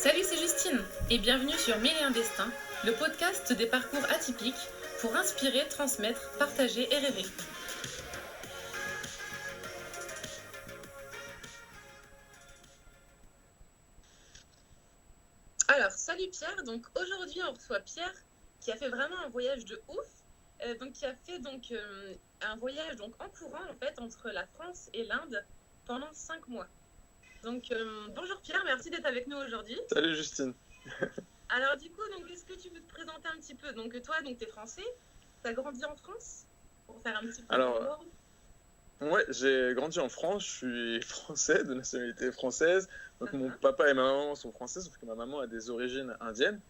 Salut, c'est Justine et bienvenue sur Mille et un destins, le podcast des parcours atypiques pour inspirer, transmettre, partager et rêver. Alors, salut Pierre, donc aujourd'hui on reçoit Pierre qui a fait vraiment un voyage de ouf, qui a fait un voyage en courant en fait entre la France et l'Inde pendant 5 mois. Donc bonjour Pierre, merci d'être avec nous aujourd'hui. Salut Justine. Alors du coup, est-ce que tu veux te présenter un petit peu? Donc toi, t'es français, t'as grandi en France? Pour faire un petit peu Alors, ouais, j'ai grandi en France, je suis français, de nationalité française. Donc mon papa et ma maman sont français, sauf que ma maman a des origines indiennes.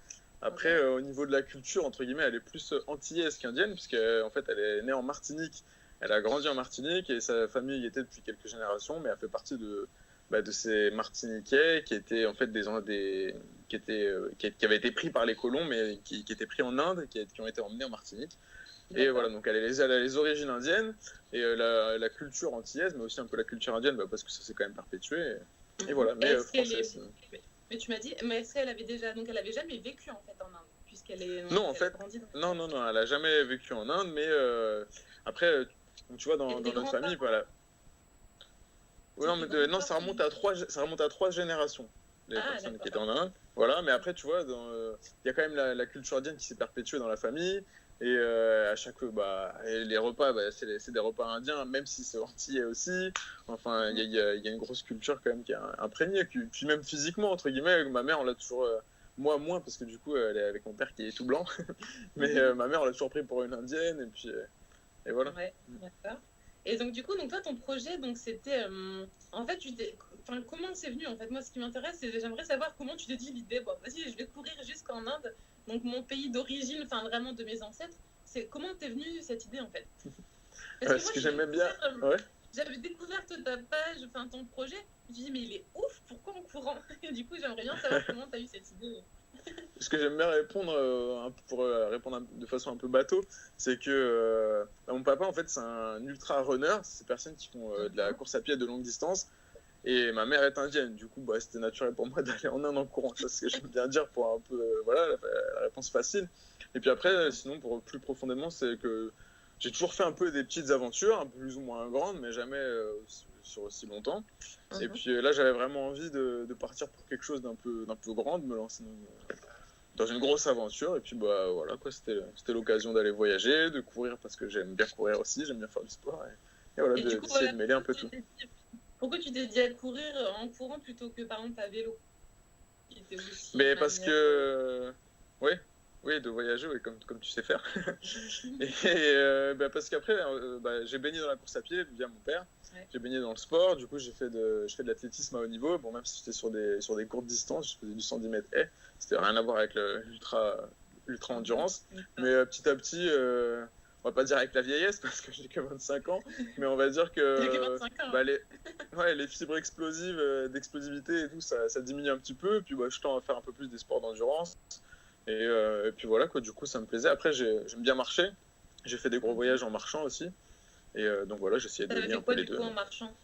Après, Ok. au niveau de la culture, entre guillemets, elle est plus antillaise qu'indienne, puisque en fait, elle est née en Martinique. Elle a grandi en Martinique et sa famille y était depuis quelques générations, mais elle fait partie de ces Martiniquais qui étaient en fait qui avaient été pris par les colons, mais qui étaient pris en Inde, qui ont été emmenés en Martinique. Et D'accord. voilà, donc elle a les origines indiennes et la culture antillaise, mais aussi un peu la culture indienne, parce que ça s'est quand même perpétué. Et voilà, mais Est-ce qu'elle française. Mais tu m'as dit, mais est-ce qu'elle avait déjà, elle avait jamais vécu en fait en Inde, puisqu'elle est, Non, en elle a fait, grandi dans non, elle a jamais vécu en Inde, mais après, donc, tu vois, dans Et tes notre famille, grands-parents, voilà. Ouais, non, tes mais non, grands-parents. ça remonte à trois générations, les Ah, personnes qui d'accord. étaient en Inde. Voilà, mais après, tu vois, il y a quand même la culture indienne qui s'est perpétuée dans la famille. Et à chaque fois, et les repas, c'est des repas indiens, même si c'est antillais aussi. Enfin, il y a une grosse culture quand même qui est imprégnée. Puis même physiquement, entre guillemets, ma mère, on l'a toujours. Moi, moins, parce que du coup, elle est avec mon père qui est tout blanc. Mais ma mère, on l'a toujours pris pour une indienne. Et voilà. Ouais, d'accord. Et donc du coup, toi, ton projet, c'était, en fait, comment c'est venu en fait? Moi, ce qui m'intéresse, c'est j'aimerais savoir comment tu t'es dit l'idée. Bon, vas-y, je vais courir jusqu'en Inde, donc mon pays d'origine, enfin vraiment de mes ancêtres. C'est comment t'es venue cette idée en fait? Parce que moi, Ce que j'aimais bien. Ouais. j'avais découvert ta page, enfin ton projet. Je me suis dit, mais il est ouf, pourquoi en courant? Et du coup, j'aimerais bien savoir comment tu as eu cette idée. Ce que j'aime bien répondre, pour répondre de façon un peu bateau, c'est que mon papa, en fait, c'est un ultra runner. C'est ces personnes qui font de la course à pied de longue distance. Et ma mère est indienne. Du coup, c'était naturel pour moi d'aller en Inde en courant. Ça, c'est ce que j'aime bien dire pour un peu, voilà, la réponse facile. Et puis après, sinon, pour plus profondément, c'est que j'ai toujours fait un peu des petites aventures, un peu plus ou moins grandes, mais jamais sur aussi longtemps. Et puis là, j'avais vraiment envie de partir pour quelque chose d'un peu grand, de me lancer dans une grosse aventure. Et puis voilà, quoi, c'était l'occasion d'aller voyager, de courir parce que j'aime bien courir aussi, j'aime bien faire du sport. Et voilà, Et du coup, d'essayer de mêler un peu tout. pourquoi tu t'es dit à courir en courant plutôt que par exemple à vélo, qui était aussi Mais une parce manière. que, ouais, oui, de voyager, oui, comme tu sais faire. Et parce qu'après, j'ai baigné dans la course à pied via mon père. Ouais. J'ai baigné dans le sport. Du coup, je fais de l'athlétisme à haut niveau. Bon, même si j'étais sur des courtes distances, je faisais du 110 mètres haies. C'était rien à voir avec l'ultra endurance. Mais petit à petit, on va pas dire avec la vieillesse parce que j'ai que 25 ans, mais on va dire que J'ai que 25 ans. les fibres explosives, d'explosivité et tout, ça diminue un petit peu. Et puis je tends à faire un peu plus des sports d'endurance. Et puis voilà, quoi, du coup, ça me plaisait. Après, j'aime bien marcher. J'ai fait des gros voyages en marchant aussi. Et donc voilà, j'essayais de lier un peu les deux. En marchant?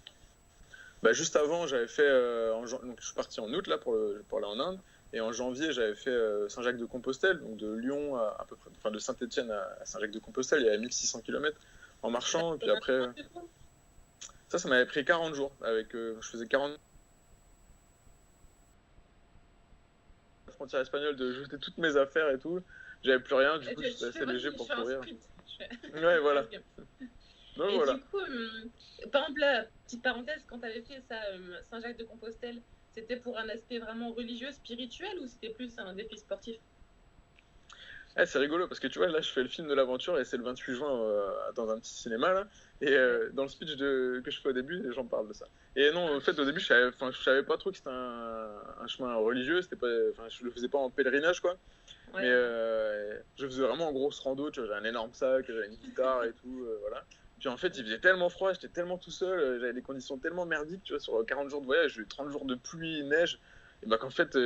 Juste avant, j'avais fait. Donc, je suis parti en août là, pour aller en Inde. Et en janvier, j'avais fait Saint-Jacques-de-Compostelle, donc de Lyon à peu près, enfin de Saint-Étienne à Saint-Jacques-de-Compostelle, il y avait 1600 km en marchant. Et puis après, ça m'avait pris 40 jours. Je faisais 40 frontière espagnole, de jeter toutes mes affaires et tout. J'avais plus rien, du coup, j'étais assez léger pour courir. Ouais, voilà. Donc, et voilà. du coup, par exemple, là, petite parenthèse, quand tu avais fait ça, Saint-Jacques-de-Compostelle, c'était pour un aspect vraiment religieux, spirituel, ou c'était plus un défi sportif? C'est rigolo parce que tu vois, là, je fais le film de l'aventure et c'est le 28 juin dans un petit cinéma là. Et dans le speech que je fais au début, les gens parlent de ça. Et non, en fait, au début, je savais pas trop que c'était un chemin religieux. Je le faisais pas en pèlerinage, quoi. Ouais. Mais je faisais vraiment en grosse rando. Tu vois, j'avais un énorme sac, j'avais une guitare et tout, voilà. Puis en fait, il faisait tellement froid, j'étais tellement tout seul, j'avais des conditions tellement merdiques, tu vois, sur 40 jours de voyage, j'ai eu 30 jours de pluie, neige. Et qu'en fait,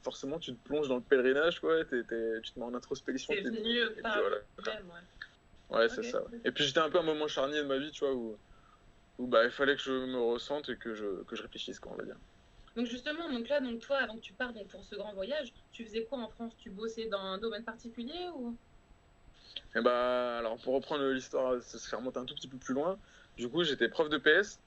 forcément, tu te plonges dans le pèlerinage, quoi, tu te mets en introspection. C'est venu par même, ouais, c'est ça. Ouais. Et puis j'étais un peu à un moment charnier de ma vie, tu vois, où il fallait que je me ressente et que je réfléchisse, quoi, on va dire. Donc justement, donc là, donc toi, avant que tu partes donc pour ce grand voyage, tu faisais quoi en France? Tu bossais dans un domaine particulier ou Et bah, alors pour reprendre l'histoire, ça remonte un tout petit peu plus loin. Du coup, j'étais prof de PS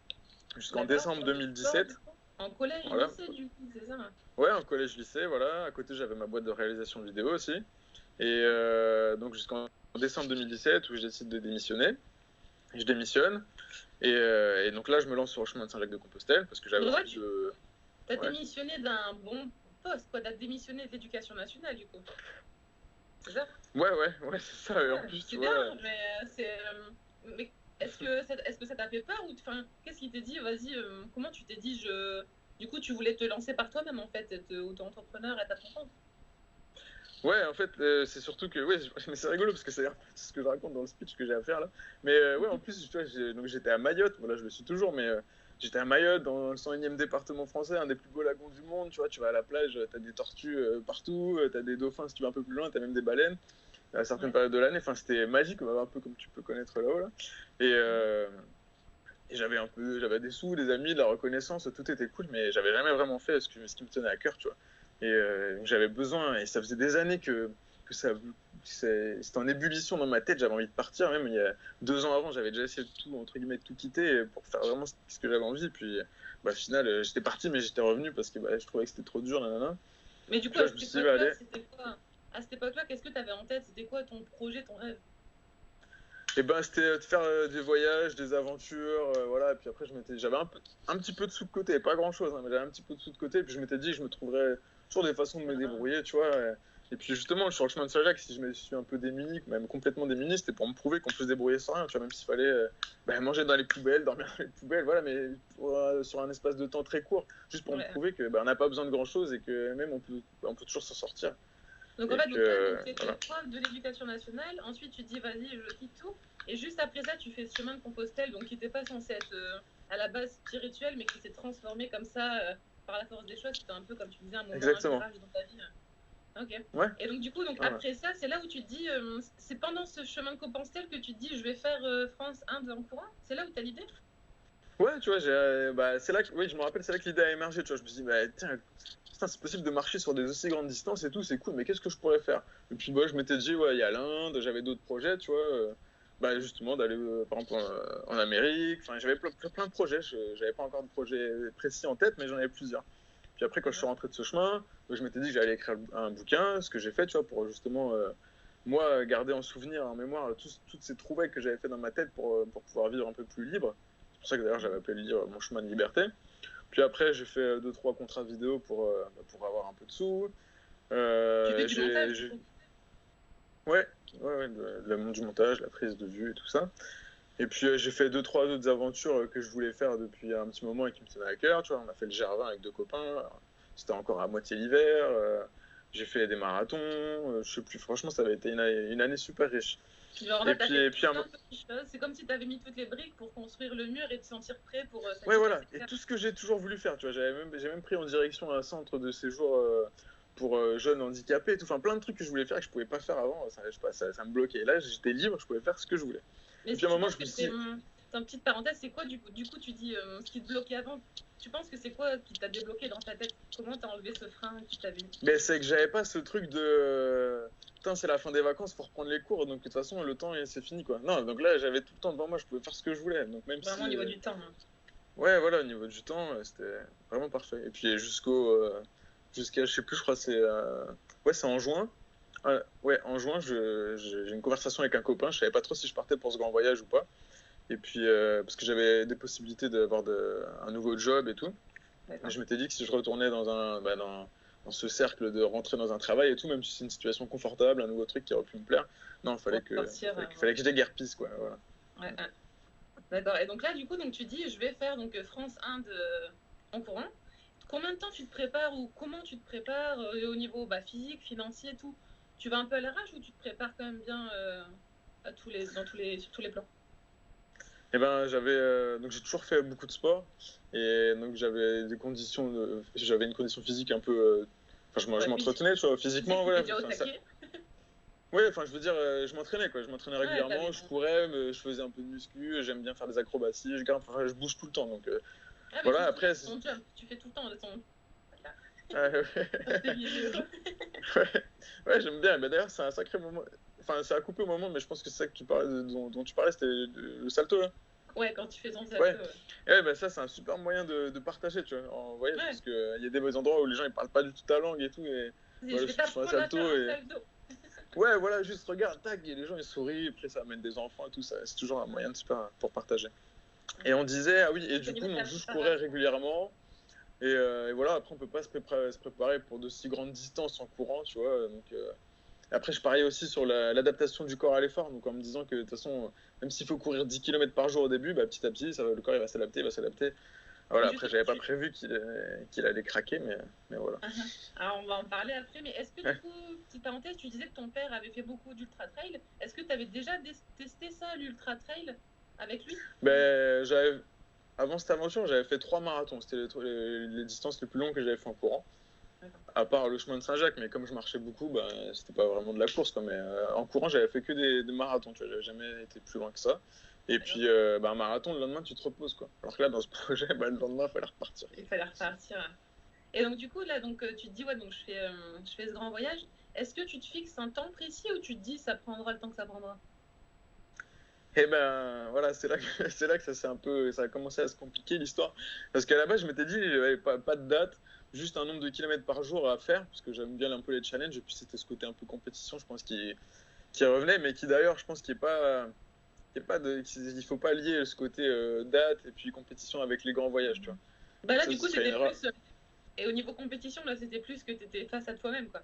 jusqu'en d'accord, décembre prof de sport du 2017. coup? En collège, Voilà. lycée du coup, c'est ça? Ouais, en collège-lycée, voilà. À côté, j'avais ma boîte de réalisation vidéo aussi. Et donc jusqu'en décembre 2017 où je décide de démissionner. Je démissionne. Et donc là, je me lance sur le chemin de Saint-Jacques-de-Compostelle parce que j'avais Donc ouais, envie de. t'as Ouais, démissionné d'un bon poste, quoi. T'as démissionné de l'éducation nationale du coup, c'est ça? ouais, c'est ça. Et en Ouais, plus, tu c'est bien, vois. mais mais est-ce que ça t'a fait peur ou enfin qu'est-ce qui t'est dit, vas-y, comment tu t'es dit du coup tu voulais te lancer par toi-même en fait, être auto-entrepreneur, être à ton compte. Ouais, en fait, c'est surtout que. Ouais, mais c'est rigolo parce que c'est ce que je raconte dans le speech que j'ai à faire là. Mais ouais, en plus, tu vois, donc j'étais à Mayotte. Voilà, je le suis toujours, mais j'étais à Mayotte, dans le 101e département français, un des plus beaux lagons du monde. Tu vois, tu vas à la plage, t'as des tortues partout, t'as des dauphins si tu vas un peu plus loin, t'as même des baleines à certaines Ouais, périodes de l'année. Enfin, c'était magique, un peu comme tu peux connaître là-haut là. Et, ouais. euh, et j'avais des sous, des amis, de la reconnaissance, tout était cool, mais j'avais jamais vraiment fait ce qui me tenait à cœur, tu vois. Et j'avais besoin, et ça faisait des années que c'était en ébullition dans ma tête, j'avais envie de partir, même il y a 2 ans avant, j'avais déjà essayé de tout, entre guillemets, de tout quitter pour faire vraiment ce que j'avais envie, puis bah, au final, j'étais parti, mais j'étais revenu parce que bah, je trouvais que c'était trop dur, nanana. Mais du coup Puis là, à je me cette suis dit, bah, époque-là, allez. c'était quoi? À cette époque-là, qu'est-ce que tu avais en tête? C'était quoi ton projet, ton rêve? Et ben c'était de faire des voyages, des aventures, voilà. Et puis après, j'avais un petit peu de sous de côté, pas grand chose, hein, mais j'avais un petit peu de sous de côté. Et puis je m'étais dit, que je me trouverais toujours des façons de me Ah, débrouiller, tu vois. Et puis justement, sur le chemin de Saint-Jacques, si je me suis un peu démuni, même complètement démuni, c'était pour me prouver qu'on peut se débrouiller sans rien, tu vois, même s'il fallait manger dans les poubelles, dormir dans les poubelles, voilà, mais sur un espace de temps très court, juste pour me ouais. prouver que on n'a pas besoin de grand chose et que même on peut toujours s'en sortir. Donc en Et fait, donc là, donc que tu étais voilà. prof de l'éducation nationale. Ensuite, tu te dis, vas-y, je quitte tout. Et juste après ça, tu fais ce chemin de Compostelle, donc qui n'était pas censé être à la base spirituel, mais qui s'est transformé comme ça par la force des choses. C'était un peu, comme tu disais, un moment, un Exactement. virage dans ta vie. Ok. Ouais. Et donc du coup, donc Voilà. après ça, c'est là où tu te dis, c'est pendant ce chemin de Compostelle que tu te dis, je vais faire France, Inde en courant. C'est là où tu as l'idée. Ouais, tu vois, c'est là que, oui, je me rappelle, c'est là que l'idée a émergé, tu vois. Je me suis dit, bah, tiens, putain, c'est possible de marcher sur des aussi grandes distances et tout, c'est cool, mais qu'est-ce que je pourrais faire? Et puis, bah, je m'étais dit, ouais, il y a l'Inde, j'avais d'autres projets, tu vois, bah, justement, d'aller, par exemple, en Amérique, enfin, j'avais plein de projets, j'avais pas encore de projet précis en tête, mais j'en avais plusieurs. Puis après, quand je suis rentré de ce chemin, je m'étais dit que j'allais écrire un bouquin, ce que j'ai fait, tu vois, pour justement, moi, garder en souvenir, en mémoire, toutes ces trouvailles que j'avais fait dans ma tête pour pouvoir vivre un peu plus libre. C'est pour ça que d'ailleurs j'avais appelé le livre Mon chemin de liberté. Puis après, j'ai fait 2-3 contrats vidéo pour avoir un peu de sous. Tu fais du montage du J'ai. coup. Ouais, ouais, du montage, la prise de vue et tout ça. Et puis j'ai fait 2-3 autres aventures que je voulais faire depuis un petit moment et qui me tenaient à cœur. Tu vois, on a fait le Gervin avec 2 copains. C'était encore à moitié l'hiver. J'ai fait des marathons. Je sais plus, franchement, ça avait été une année super riche. Genre en Et fait, tu as puis, fait et puis plein de petites choses. C'est comme si tu avais mis toutes les briques pour construire le mur et te sentir prêt pour ouais, cette voilà. cette Et étape. tout ce que j'ai toujours voulu faire, tu vois. J'ai même pris en direction un centre de séjour pour jeunes handicapés et tout. Enfin, plein de trucs que je voulais faire et que je pouvais pas faire avant. Ça, je sais pas, ça me bloquait. Et là, j'étais libre, je pouvais faire ce que je voulais. Mais Et puis à un tu moment, penses je que me suis c'est dit, une petite parenthèse, c'est quoi du coup tu dis ce qui te bloquait avant? Tu penses que c'est quoi qui t'a débloqué dans ta tête? Comment t'as enlevé ce frein qui t'avait mis? mais c'est que j'avais pas ce truc de. Putain, c'est la fin des vacances, faut reprendre les cours. Donc de toute façon, le temps, c'est fini, quoi. Non, donc là, j'avais tout le temps devant moi, je pouvais faire ce que je voulais. Donc même Vraiment au si. niveau du temps, hein. Ouais, voilà, au niveau du temps, c'était vraiment parfait. Et puis jusqu'à, je sais plus, je crois que c'est. Ouais, c'est en juin. Ouais, en juin, j'ai une conversation avec un copain. Je savais pas trop si je partais pour ce grand voyage ou pas. Et puis, parce que j'avais des possibilités d'avoir un nouveau job et tout. Et D'accord. je m'étais dit que si je retournais dans ce cercle de rentrer dans un travail et tout, même si c'est une situation confortable, un nouveau truc qui aurait pu me plaire, non, il Pour fallait que, sortir. fallait que je déguerpisse, quoi. Voilà. Ouais, ouais. D'accord. Et donc là, du coup, donc tu dis, je vais faire donc France-Inde en courant. Combien de temps tu te prépares ou comment tu te prépares au niveau physique, financier, et tout? Tu vas un peu à l'arrache ou tu te prépares quand même bien sur tous les plans? Et ben, donc j'ai toujours fait beaucoup de sport et donc j'avais une condition physique un peu, enfin, je Ouais, m'entretenais, tu vois, physique, physiquement, t'étais voilà. déjà au Enfin, ça, taquet. ouais, enfin, je veux dire, je m'entraînais, quoi. Je m'entraînais Ouais, régulièrement, je courais, je faisais un peu de muscu, j'aime bien faire des acrobaties, enfin, je bouge tout le temps, donc Ah, mais Voilà, après. ton job, tu fais tout le temps de ton. Ouais, ouais, j'aime bien. Mais d'ailleurs, c'est un sacré moment. Enfin, c'est à couper au moment, mais je pense que c'est ça que tu parlais, dont tu parlais, c'était le salto, là. Ouais, quand tu fais ton salto. Ouais. Et ouais, bah ça, c'est un super moyen de partager, tu vois, en voyage, Ouais. parce qu'il y a des endroits où les gens ils parlent pas du tout ta langue et tout. Et Je voilà, vais je fais un t'apprendre à salto faire un et. salto. Ouais, voilà, juste regarde, tac, et les gens ils sourient, après ça amène des enfants et tout, ça, c'est toujours un moyen de super pour partager. Et on disait, ah oui, et du coup, donc, je courais régulièrement. Et voilà, après, on peut pas se préparer pour de si grandes distances en courant, tu vois. Donc, après, je pariais aussi sur l'adaptation du corps à l'effort, donc en me disant que de toute façon, même s'il faut courir 10 km par jour au début, bah, petit à petit, le corps il va s'adapter, il va s'adapter. Voilà, après, j'avais pas prévu qu'il allait craquer, mais voilà. Alors, on va en parler après, mais est-ce que du coup, petite parenthèse, tu disais que ton père avait fait beaucoup d'ultra trail. Est-ce que tu avais déjà testé ça, l'ultra trail, avec lui? Ben, avant cette aventure, j'avais fait 3 marathons. C'était les distances les plus longues que j'avais fait en courant. À part le chemin de Saint-Jacques, mais comme je marchais beaucoup, bah, c'était pas vraiment de la course, quoi. Mais en courant, j'avais fait que des marathons, tu vois. J'avais jamais été plus loin que ça. Et puis, bah, un marathon, le lendemain, tu te reposes, quoi. Alors que là, dans ce projet, bah, le lendemain, il fallait repartir. Il fallait repartir. Et donc, du coup, là, donc, tu te dis, ouais, donc je fais ce grand voyage. Est-ce que tu te fixes un temps précis ou tu te dis, ça prendra le temps que ça prendra? Et ben voilà, c'est là que ça a commencé à se compliquer l'histoire. Parce qu'à la base, je m'étais dit, j'avais pas de date, juste un nombre de kilomètres par jour à faire, parce que j'aime bien un peu les challenges, et puis c'était ce côté un peu compétition, je pense, qui revenait, mais qui d'ailleurs, je pense qu'il faut pas lier ce côté date et puis compétition avec les grands voyages, tu vois. Bah là, Ça, du coup, ce serait c'était plus. Et au niveau compétition, là, c'était plus que tu étais face à toi-même, quoi.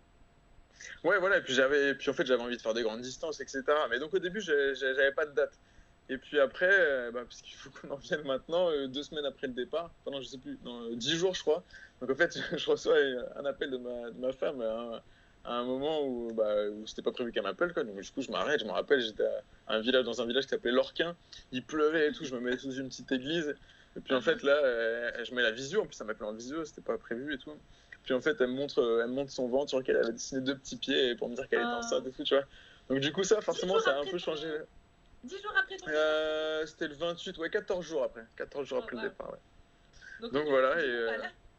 Ouais, voilà, et puis en fait, j'avais envie de faire des grandes distances, etc. Mais donc au début, j'avais pas de date. Et puis après, bah, parce qu'il faut qu'on en vienne maintenant, 2 semaines après le départ, pendant, je sais plus, dans 10 jours, je crois. Donc en fait, je reçois un appel de ma femme à un moment où c'était pas prévu qu'elle m'appelle, quoi. Donc du coup, je m'arrête, je me rappelle, j'étais dans un village qui s'appelait Lorquin. Il pleuvait et tout, je me mets sous une petite église. Et puis en fait, là, je mets la visio, en plus, ça m'appelle en visio, c'était pas prévu et tout. Puis en fait, elle me montre son ventre sur lequel elle avait dessiné 2 petits pieds pour me dire qu'elle était enceinte et tout, tu vois. Donc du coup, ça, forcément, ça a un peu changé. 10 jours après ton départ C'était le 28, ouais, 14 jours après. 14 jours après le départ, ouais. Donc voilà.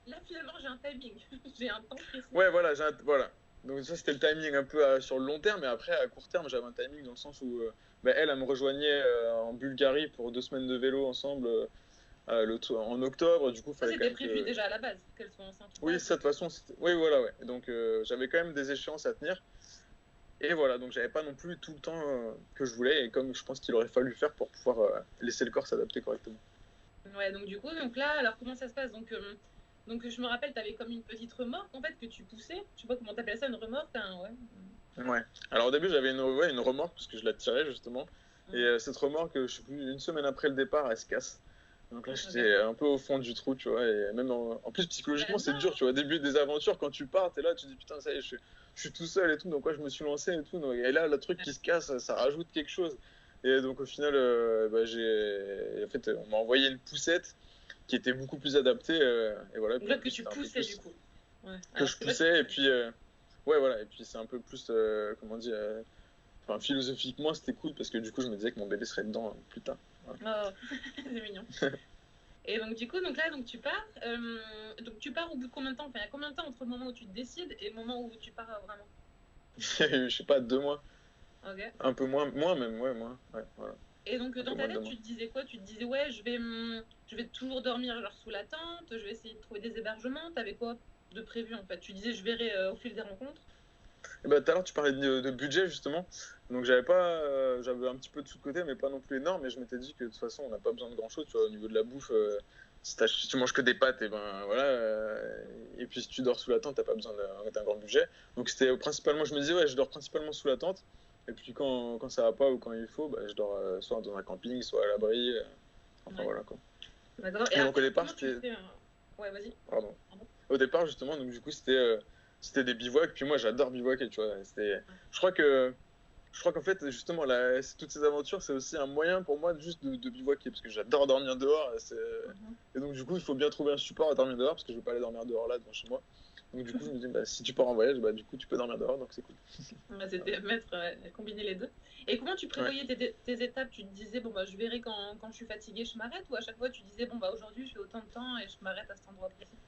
Là, finalement, j'ai un timing. J'ai un temps précis. Ouais, voilà, voilà. Donc ça, c'était le timing un peu sur le long terme. Et après, à court terme, j'avais un timing dans le sens où elle me rejoignait en Bulgarie pour 2 semaines de vélo ensemble en octobre. Du coup, ça, c'était prévu déjà à la base, qu'elle soit enceinte. Oui, ça, de toute façon, c'était. Oui, voilà, ouais. Donc, j'avais quand même des échéances à tenir. Et voilà, donc j'avais pas non plus tout le temps que je voulais, et comme je pense qu'il aurait fallu faire pour pouvoir laisser le corps s'adapter correctement. Ouais, donc du coup, là, alors comment ça se passe donc je me rappelle, tu avais comme une petite remorque en fait que tu poussais. Je sais pas comment t'appelles ça, une remorque, hein, ouais. Ouais. Alors au début, j'avais une remorque parce que je la tirais justement. Et cette remorque, je sais plus, 1 semaine après le départ, elle se casse. Donc là, j'étais un peu au fond du trou, tu vois. Et même en plus, psychologiquement, c'est dur, tu vois. Au début des aventures, quand tu pars, t'es là, tu dis putain, ça y est, je suis tout seul et tout. Donc, ouais, je me suis lancé et tout. Donc, et là, le truc qui se casse, ça rajoute quelque chose. Et donc, au final, en fait, on m'a envoyé une poussette qui était beaucoup plus adaptée. Et voilà. Là, que tu poussais, du coup. Ouais. Que je poussais, et puis, ouais, voilà. Et puis, c'est un peu plus, comment dire, enfin, philosophiquement, c'était cool parce que du coup, je me disais que mon bébé serait dedans plus tard. Voilà. Oh, c'est mignon. Et donc du coup, tu pars. Donc tu pars au bout de combien de temps? Enfin, il y a combien de temps entre le moment où tu te décides et le moment où tu pars vraiment? Je sais pas, 2 mois. Ok. Un peu moins même, ouais, moins. Ouais, voilà. Et donc dans ta tête, tu te disais quoi? Tu te disais ouais, je vais toujours dormir genre sous la tente, je vais essayer de trouver des hébergements. T'avais quoi de prévu en fait? Tu disais je verrai au fil des rencontres. Et bah tout à l'heure tu parlais de budget justement, donc j'avais un petit peu de sous de côté mais pas non plus énorme, et je m'étais dit que de toute façon on n'a pas besoin de grand chose, tu vois, au niveau de la bouffe, si tu manges que des pâtes, et ben voilà, et puis si tu dors sous la tente t'as pas besoin d'un grand budget, donc c'était principalement, je me disais ouais, je dors principalement sous la tente, et puis quand ça va pas ou quand il faut, bah, je dors soit dans un camping, soit à l'abri, enfin voilà quoi. D'accord. Et donc au départ c'était... Ouais, vas-y. Pardon. Au départ justement, donc du coup c'était des bivouacs, puis moi j'adore bivouaquer, tu vois. Je crois que je crois qu'en fait, justement, toutes ces aventures, c'est aussi un moyen pour moi juste de bivouaquer, parce que j'adore dormir dehors. Et donc, du coup, il faut bien trouver un support à dormir dehors, parce que je ne veux pas aller dormir dehors là, devant chez moi. Donc, du coup, je me dis, bah, si tu pars en voyage, bah, du coup, tu peux dormir dehors, donc c'est cool. Ouais, c'était combiner les deux. Et comment tu Ouais. prévoyais tes étapes? Tu te disais, bon, bah, je verrai quand je suis fatiguée, je m'arrête, ou à chaque fois tu disais, bon, bah, aujourd'hui je fais autant de temps et je m'arrête à cet endroit précis?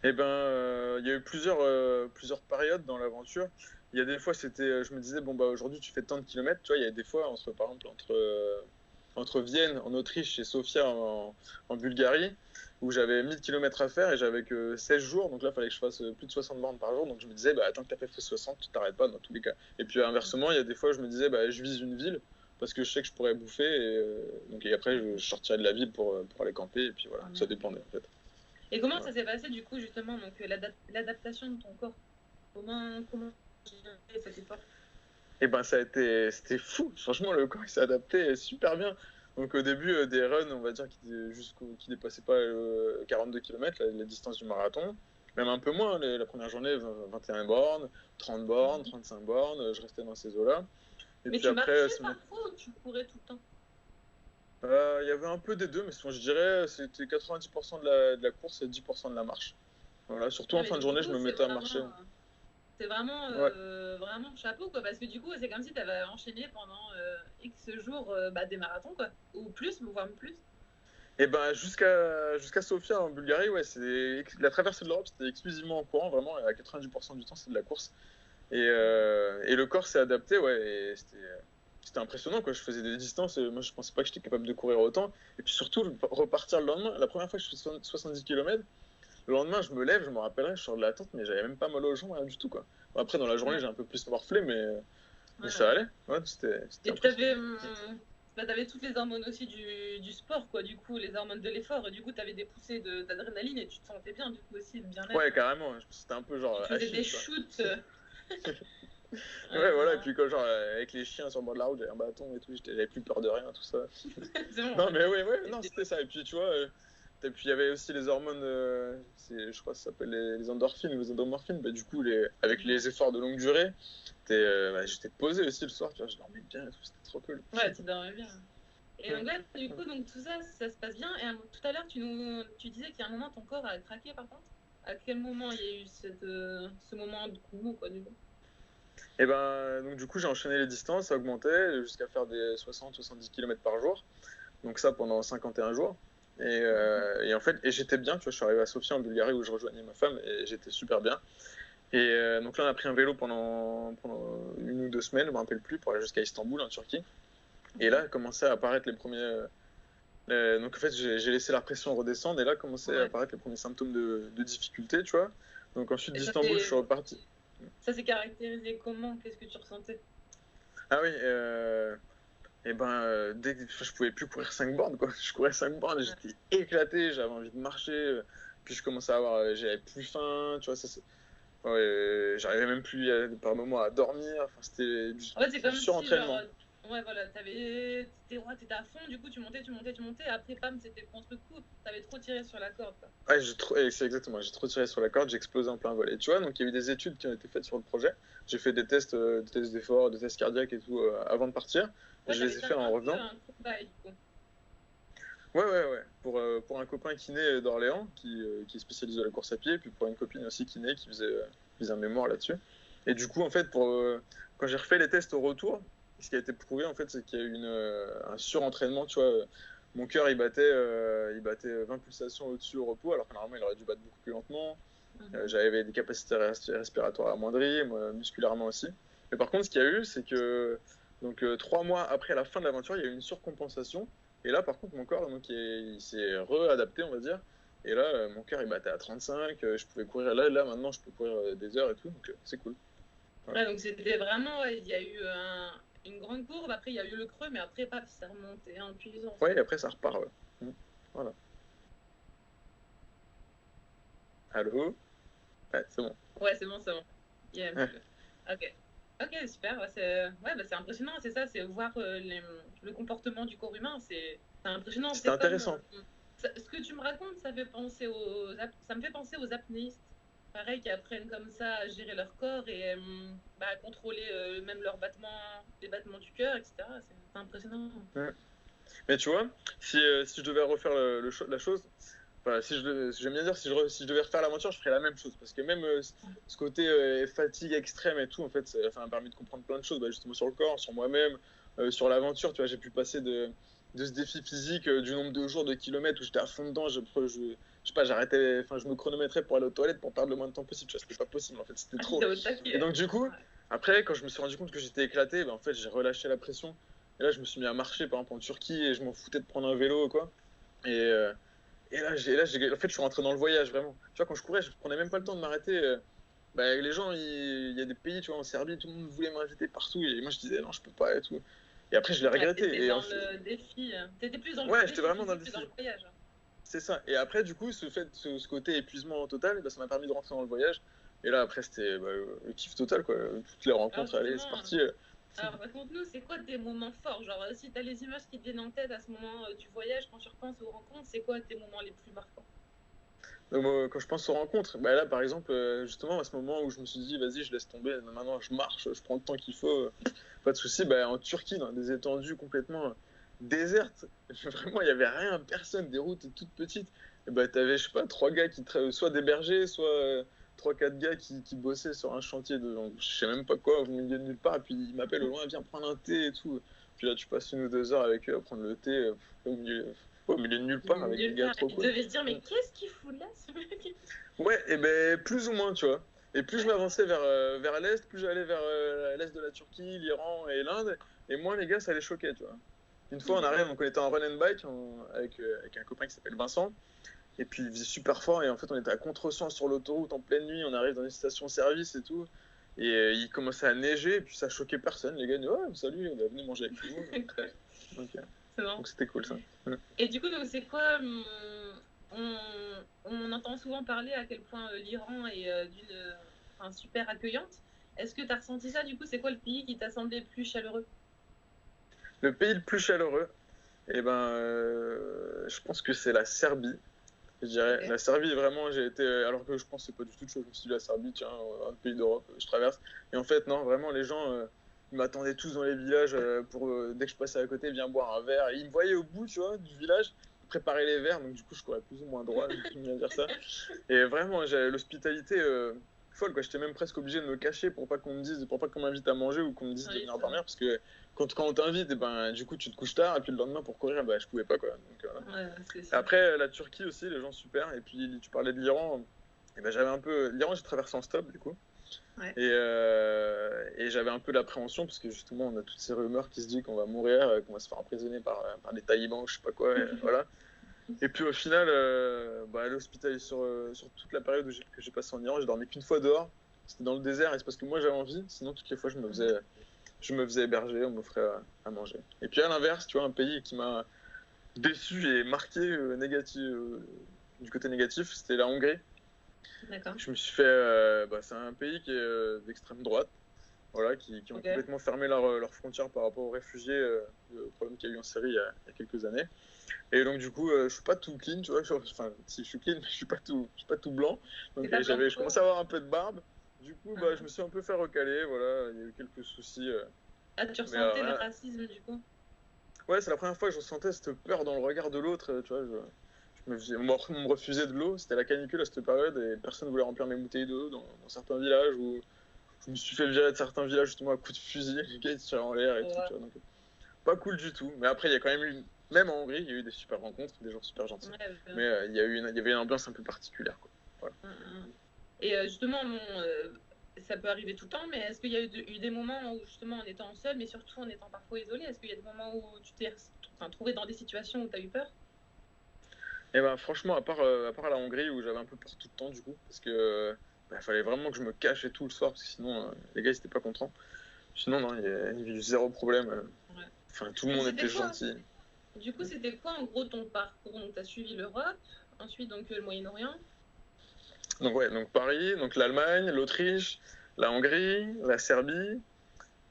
Eh ben, il y a eu plusieurs périodes dans l'aventure. Il y a des fois, je me disais, bon, bah, aujourd'hui, tu fais tant de kilomètres. Tu vois, il y a des fois, par exemple, entre Vienne, en Autriche, et Sofia, en Bulgarie, où j'avais 1000 kilomètres à faire et j'avais que 16 jours. Donc là, il fallait que je fasse plus de 60 bornes par jour. Donc je me disais, bah, tant que tu as fait 60, tu t'arrêtes pas dans tous les cas. Et puis inversement, il y a des fois, je me disais, bah, je vise une ville parce que je sais que je pourrais bouffer. Et après, je sortirais de la ville pour aller camper. Et puis voilà, ça dépendait en fait. Et comment ça s'est passé du coup justement donc l'adaptation de ton corps? Comment gérer cette époque? Et ben c'était fou. Franchement, le corps il s'est adapté super bien. Donc au début, des runs, on va dire, qui dépassaient pas 42 km, la distance du marathon. Même un peu moins, la première journée, 21 bornes, 30 bornes, 35 bornes, je restais dans ces eaux-là. Et Mais puis tu après, marchais parfois ou tu courais tout le temps? il y avait un peu des deux, mais je dirais c'était 90% de la course et 10% de la marche. Voilà, surtout en Mais fin de du journée, coup, je me mettais à marcher. c'est vraiment, Ouais. vraiment chapeau, quoi. Parce que du coup, c'est comme si tu avais enchaîné pendant X jours des marathons, quoi. Ou plus, voire plus. Et ben jusqu'à Sofia en Bulgarie, ouais, la traversée de l'Europe, c'était exclusivement en courant, vraiment, et à 90% du temps, c'est de la course. Et le corps s'est adapté, ouais, et c'était impressionnant, quoi. Je faisais des distances, moi je pensais pas que j'étais capable de courir autant. Et puis surtout, repartir le lendemain, la première fois que je fais 70 km, le lendemain je me lève, je me rappellerai, je sors de la tente, mais j'avais même pas mal aux jambes, rien du tout, quoi. Bon, après, dans la journée, j'ai un peu plus morflé, mais ça allait, ouais, c'était Et impressionnant. t'avais toutes les hormones aussi du sport, quoi, du coup, les hormones de l'effort, et du coup, t'avais des poussées d'adrénaline, et tu te sentais bien, du coup, aussi, le bien-être. Ouais, carrément, c'était un peu genre Tu te faisais Achille, des tu vois. shoots. Ouais, voilà, et puis quand, genre, avec les chiens sur le bord de la route, j'avais un bâton et tout, j'avais plus peur de rien, tout ça. C'est bon, Non, mais ouais, non, c'était ça. Et puis, tu vois, et puis il y avait aussi les hormones, je crois que ça s'appelle les endorphines ou les endomorphines. Bah, du coup, avec les efforts de longue durée, j'étais posé aussi le soir, tu vois, je dormais bien et tout, c'était trop cool. Ouais, tu dormais bien. Et donc là, du coup, donc, tout ça, ça se passe bien. Et tout à l'heure, tu disais qu'il y a un moment, ton corps a craqué, par contre. À quel moment il y a eu ce moment de coup mou, quoi, du coup? Et ben, donc du coup, j'ai enchaîné les distances, ça augmentait jusqu'à faire des 60-70 km par jour. Donc ça pendant 51 jours. Et en fait, j'étais bien, tu vois, je suis arrivé à Sofia en Bulgarie où je rejoignais ma femme et j'étais super bien. Et donc là, on a pris un vélo pendant 1 ou 2 semaines, je me rappelle plus, pour aller jusqu'à Istanbul en Turquie. Et là, commençaient à apparaître les premiers. Donc en fait, j'ai laissé la pression redescendre et là commençaient à apparaître les premiers symptômes de difficulté, tu vois. Donc ensuite Et d'Istanbul, je suis reparti. ça s'est caractérisé comment? Qu'est-ce que tu ressentais? Ah oui, et ben dès que je pouvais plus courir 5 bornes, quoi. Je courais 5 bornes, j'étais éclaté, j'avais envie de marcher. Puis je commençais à avoir, j'avais plus faim, tu vois. Ouais, j'arrivais même plus par moments à dormir. Enfin, c'était En fait, c'est comme du si, surentraînement. genre, ouais, voilà, t'étais à fond, du coup, tu montais, et après, pam, c'était contre le coup, t'avais trop tiré sur la corde, quoi. Ouais, c'est exactement, j'ai trop tiré sur la corde, j'ai explosé en plein vol. Et tu vois, donc il y a eu des études qui ont été faites sur le projet. J'ai fait des tests d'effort, des tests cardiaques et tout avant de partir. Et Ouais, je les t'avais ai fait fait en un peu revenant. un cobaye, du coup. Ouais. Pour un copain kiné d'Orléans qui est spécialisé dans la course à pied, et puis pour une copine aussi kiné qui faisait un mémoire là-dessus. Et du coup, en fait, quand j'ai refait les tests au retour, ce qui a été prouvé, en fait, c'est qu'il y a eu un surentraînement. Tu vois, mon cœur, il battait 20 pulsations au-dessus au repos, alors que normalement, il aurait dû battre beaucoup plus lentement. J'avais des capacités respiratoires amoindries, moi, musculairement aussi. Mais par contre, ce qu'il y a eu, c'est que donc 3 mois après la fin de l'aventure, il y a eu une surcompensation. Et là, par contre, mon corps, donc, il s'est réadapté, on va dire. Et là, mon cœur, il battait à 35. Je pouvais courir. Là, maintenant, je peux courir des heures et tout. Donc, c'est cool. Voilà. Ouais, donc c'était vraiment, ouais, il y a eu une grande courbe. Après, il y a eu le creux, mais après, paf, ça remontait en puissance. Ouais, et après, ça repart. Ouais. Voilà. Allô. Ouais, c'est bon. Ouais, c'est bon, c'est bon. Il y a un Ouais. petit peu. Ok. Ok, super. Ouais, c'est impressionnant, c'est ça, c'est voir le comportement du corps humain, c'est impressionnant. C'était C'est comme intéressant. ce que tu me racontes, ça me fait penser aux apnéistes. pareil, qui apprennent comme ça à gérer leur corps et à contrôler même les battements du cœur, etc. C'est impressionnant. Ouais. Mais tu vois, si je devais refaire la chose, enfin, j'aime bien dire, si je devais refaire l'aventure, je ferais la même chose. Parce que même ce côté fatigue extrême et tout, en fait, ça m'a permis de comprendre plein de choses, justement sur le corps, sur moi-même, sur l'aventure. Tu vois, j'ai pu passer de ce défi physique, du nombre de jours, de kilomètres où j'étais à fond dedans. Je sais pas, j'arrêtais, enfin, je me chronométrais pour aller aux toilettes pour perdre le moins de temps possible. Tu vois, c'était pas possible, en fait, c'était trop. Et donc, du coup, après, quand je me suis rendu compte que j'étais éclaté, en fait, j'ai relâché la pression. Et là, je me suis mis à marcher, par exemple, en Turquie, et je m'en foutais de prendre un vélo, quoi. Et, euh, et là, en fait, je suis rentré dans le voyage, vraiment. Tu vois, quand je courais, je prenais même pas le temps de m'arrêter. Les gens, il y a des pays, tu vois, en Serbie, tout le monde voulait m'inviter partout. Et moi, je disais, non, je peux pas et tout. Et après, je l'ai regretté. T'étais dans le défi. T'étais plus dans le Ouais, défi j'étais vraiment dans le physique que défi. dans le voyage. C'est ça. Et après, du coup, ce côté épuisement total, ça m'a permis de rentrer dans le voyage. Et là, après, c'était le kiff total, quoi. Toutes les rencontres, allez, c'est parti. Alors, raconte-nous, c'est quoi tes moments forts? Genre, si t'as les images qui te viennent en tête à ce moment du voyage, quand tu repenses aux rencontres, c'est quoi tes moments les plus marquants? Donc, quand je pense aux rencontres, là, par exemple, justement, à ce moment où je me suis dit, vas-y, je laisse tomber, maintenant, je marche, je prends le temps qu'il faut, pas de souci. En Turquie, dans des étendues complètement désertes, vraiment, il n'y avait rien, personne, des routes toutes petites. Et t'avais, je sais pas, trois gars soit des bergers, soit trois, quatre gars qui bossaient sur un chantier de, je sais même pas quoi, au milieu de nulle part, et puis ils m'appellent au loin, viens prendre un thé et tout. Puis là, tu passes 1 ou 2 heures avec eux à prendre le thé au milieu de nulle part, avec des gars trop Ils cool. devaient se dire, mais qu'est-ce qu'il fout là, ce mec? Ouais, et plus ou moins, tu vois. Et plus je m'avançais vers l'est, plus j'allais vers l'est de la Turquie, l'Iran et l'Inde, et moins les gars, ça les choquait, tu vois. Une fois, on arrive, donc on était en run and bike avec un copain qui s'appelle Vincent, et puis il faisait super fort, et en fait, on était à contresens sur l'autoroute en pleine nuit, on arrive dans une station-service et tout, et il commençait à neiger, et puis ça choquait personne. Les gars disaient, ouais, salut, venez manger avec nous. Donc c'était cool ça. Et du coup, donc, c'est quoi on entend souvent parler à quel point l'Iran est super accueillante. Est-ce que tu as ressenti ça? Du coup, c'est quoi le pays qui t'a semblé le plus chaleureux? Le pays le plus chaleureux, je pense que c'est la Serbie. Je dirais. Okay. La Serbie, vraiment, j'ai été. Alors que je pense que c'est pas du tout de chose. Je me suis dit, la Serbie, tiens, un pays d'Europe, je traverse. Et en fait, non, vraiment, les gens, ils m'attendaient tous dans les villages dès que je passais à côté, viens boire un verre. Et ils me voyaient au bout, tu vois, du village, préparer les verres. Donc, du coup, je courais plus ou moins droit, j'aime bien dire ça. Et vraiment, j'avais l'hospitalité folle, quoi. J'étais même presque obligé de me cacher pour pas qu'on m'invite à manger ou qu'on me dise de venir dormir. Parce que quand on t'invite, du coup, tu te couches tard. Et puis le lendemain, pour courir, je pouvais pas, quoi. Donc, voilà. Après, la Turquie aussi, les gens super. Et puis, tu parlais de l'Iran. J'avais un peu. L'Iran, j'ai traversé en stop, du coup. Ouais. Et j'avais un peu d'appréhension parce que justement, on a toutes ces rumeurs qui se disent qu'on va mourir, qu'on va se faire emprisonner par des talibans ou je sais pas quoi. Et, voilà. Et puis au final, l'hospitalisation sur toute la période que j'ai passée en Iran, j'ai dormi qu'une fois dehors. C'était dans le désert et c'est parce que moi j'avais envie. Sinon, toutes les fois, je me faisais héberger, on m'offrait à manger. Et puis à l'inverse, tu vois, un pays qui m'a déçu et marqué du côté négatif, c'était la Hongrie. D'accord. Je me suis fait. C'est un pays qui est d'extrême droite, voilà, qui ont complètement fermé leurs frontières par rapport aux réfugiés, le problème qu'il y a eu en Syrie il y a quelques années. Et donc du coup, je suis pas tout clean, tu vois. Enfin, si je suis clean, mais je suis pas tout blanc. Donc je commençais à avoir un peu de barbe. Du coup, je me suis un peu fait recaler, voilà. Il y a eu quelques soucis. Tu ressentais le racisme du coup? Ouais, c'est la première fois que je ressentais cette peur dans le regard de l'autre, tu vois. On me refusait de l'eau, c'était la canicule à cette période et personne ne voulait remplir mes bouteilles d'eau dans certains villages où je me suis fait virer de certains villages justement à coups de fusil, les gars ils se tiraient en l'air et tout, tu vois, donc pas cool du tout. Mais après il y a quand même eu, même en Hongrie, il y a eu des super rencontres, des gens super gentils, mais il y avait une ambiance un peu particulière, quoi. Voilà. Et justement, ça peut arriver tout le temps, mais est-ce qu'il y a eu des moments où justement en étant seul, mais surtout en étant parfois isolé, est-ce qu'il y a des moments où tu t'es trouvé dans des situations où tu as eu peur? Et franchement, à part la Hongrie où j'avais un peu peur tout le temps du coup, parce que fallait vraiment que je me cache et tout le soir, parce que sinon les gars ils étaient pas contents. Sinon non, il y a eu zéro problème. Ouais. Enfin, tout le monde était gentil. Du coup, c'était quoi en gros ton parcours? Donc tu as suivi l'Europe, ensuite donc le Moyen-Orient. Donc Paris, donc l'Allemagne, l'Autriche, la Hongrie, la Serbie,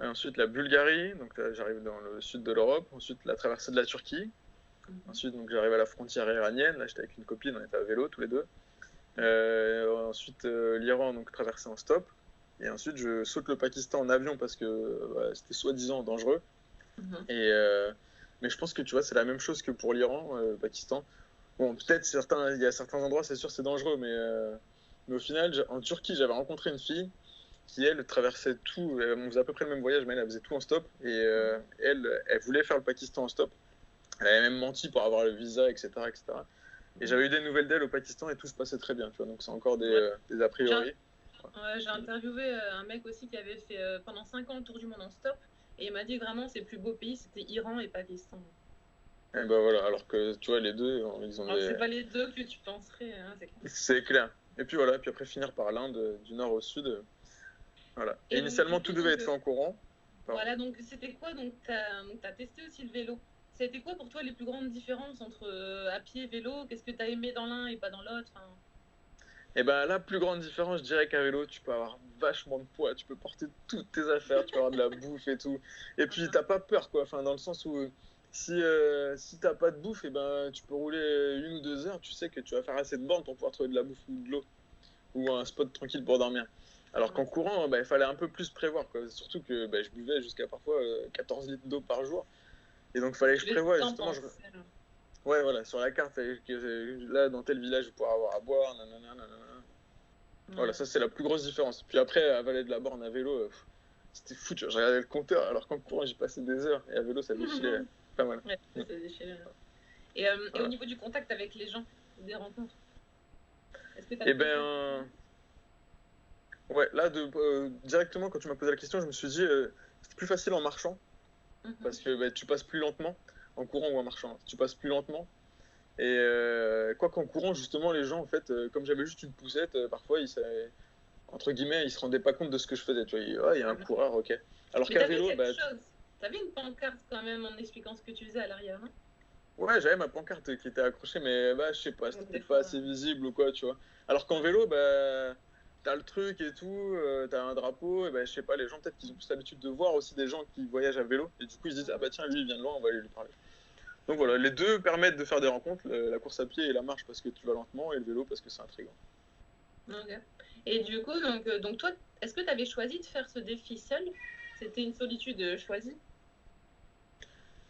ensuite la Bulgarie, donc là, j'arrive dans le sud de l'Europe, ensuite la traversée de la Turquie. Ensuite, donc, j'arrive à la frontière iranienne. Là, j'étais avec une copine, on était à vélo tous les deux. ensuite l'Iran, donc traversé en stop. Et ensuite, je saute le Pakistan en avion parce que c'était soi-disant dangereux. Mais je pense que tu vois, c'est la même chose que pour l'Iran, le Pakistan. Bon, peut-être il y a certains endroits, c'est sûr, c'est dangereux, mais au final, en Turquie, j'avais rencontré une fille qui, elle, traversait tout. On faisait à peu près le même voyage, mais elle faisait tout en stop. Et elle voulait faire le Pakistan en stop. Elle avait même menti pour avoir le visa, etc., etc. Et j'avais eu des nouvelles d'elle au Pakistan et tout se passait très bien, tu vois. Donc c'est encore des a priori. J'ai interviewé un mec aussi qui avait fait pendant 5 ans le tour du monde en stop. Et il m'a dit que vraiment ses plus beaux pays, c'était Iran et Pakistan. Et bah voilà, alors que tu vois, les deux, ils ont c'est pas les deux que tu penserais, hein, c'est clair. C'est clair. Et puis voilà, puis après finir par l'Inde, du nord au sud. Voilà. Et initialement, tout devait être fait en courant. Voilà, donc c'était quoi? Donc t'as testé aussi le vélo. Ça a été quoi pour toi les plus grandes différences entre à pied et vélo? Qu'est-ce que t'as aimé dans l'un et pas dans l'autre? Et ben la plus grande différence, je dirais qu'à vélo, tu peux avoir vachement de poids, tu peux porter toutes tes affaires, tu peux avoir de la bouffe et tout. Et puis t'as pas peur, quoi. Enfin, dans le sens où si t'as pas de bouffe, et ben tu peux rouler 1 ou 2 heures, tu sais que tu vas faire assez de bornes pour pouvoir trouver de la bouffe ou de l'eau ou un spot tranquille pour dormir. Alors qu'en courant, il fallait un peu plus prévoir, quoi. Surtout que je buvais jusqu'à parfois 14 litres d'eau par jour. Et donc, il fallait que je prévoie. Et justement, ouais, voilà, sur la carte, là, dans tel village, je pourrais avoir à boire, nanana. Voilà, ça, c'est la plus grosse différence. Puis après, à Vallée de la Borne, à vélo, c'était fou, tu vois. Je regardais le compteur, alors qu'en courant, j'y passais des heures. Et à vélo, ça déchirait pas mal. Ouais, ça déchirait. Et au niveau du contact avec les gens, des rencontres, est-ce que t'as ouais, là, directement, quand tu m'as posé la question, je me suis dit, c'est plus facile en marchant, parce que tu passes plus lentement, en courant ou en marchant. Tu passes plus lentement. Et quoi qu'en courant, justement, les gens, en fait, comme j'avais juste une poussette, parfois, entre guillemets, ils se rendaient pas compte de ce que je faisais. Tu vois, il y a un coureur, ok. Alors qu'à vélo, t'avais une pancarte quand même en expliquant ce que tu faisais à l'arrière, non? Ouais, j'avais ma pancarte qui était accrochée, mais je sais pas, c'était pas assez visible ou quoi, tu vois. Alors qu'en vélo, t'as le truc et tout, t'as un drapeau, et je sais pas, les gens peut-être qu'ils ont plus l'habitude de voir aussi des gens qui voyagent à vélo, et du coup ils se disent, ah bah tiens, lui il vient de loin, on va aller lui parler. Donc voilà, les deux permettent de faire des rencontres, la course à pied et la marche parce que tu vas lentement, et le vélo parce que c'est intriguant. Ok. Et du coup, donc toi, est-ce que tu avais choisi de faire ce défi seul? C'était une solitude choisie?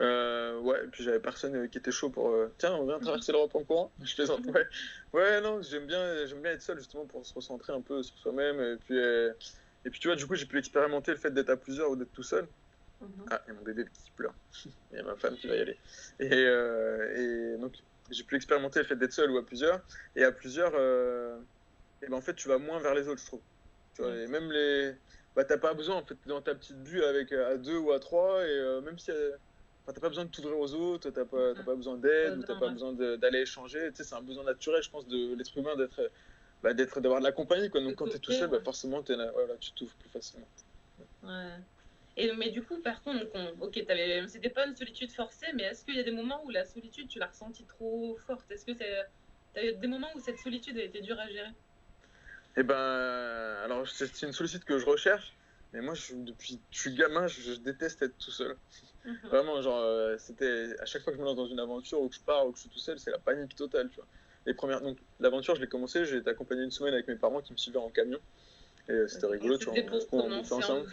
Ouais, et puis j'avais personne qui était chaud pour. Tiens, on vient traverser l'Europe en courant. Je plaisante, ouais. Ouais, non, j'aime bien être seul justement pour se recentrer un peu sur soi-même. Et puis tu vois, du coup, j'ai pu expérimenter le fait d'être à plusieurs ou d'être tout seul. Ah, il y a mon bébé qui pleure. Il y a ma femme qui va y aller. Et donc, j'ai pu expérimenter le fait d'être seul ou à plusieurs. Et à plusieurs, en fait, tu vas moins vers les autres, je trouve. Tu vois, et même les. T'as pas besoin, en fait, t'es dans ta petite bulle avec à 2 ou à 3, et même si. T'as pas besoin de t'ouvrir aux autres, t'as pas besoin d'aide, ou t'as pas besoin d'aller échanger. Tu sais, c'est un besoin naturel, je pense, de l'être humain d'avoir de la compagnie, quoi. Donc quand t'es tout seul, forcément, voilà, tu t'ouvres plus facilement. Ouais. Mais du coup, par contre, c'était pas une solitude forcée, mais est-ce qu'il y a des moments où la solitude, tu l'as ressentie trop forte? Est-ce que t'as des moments où cette solitude a été dure à gérer? Alors c'est une solitude que je recherche, mais moi, depuis que je suis gamin, je déteste être tout seul. Vraiment, genre, c'était à chaque fois que je me lance dans une aventure ou que je pars ou que je suis tout seul, c'est la panique totale, tu vois. Donc l'aventure, je l'ai commencé, j'ai été accompagné une semaine avec mes parents qui me suivaient en camion. Et c'était rigolo, tu vois. C'était pour commencer ensemble.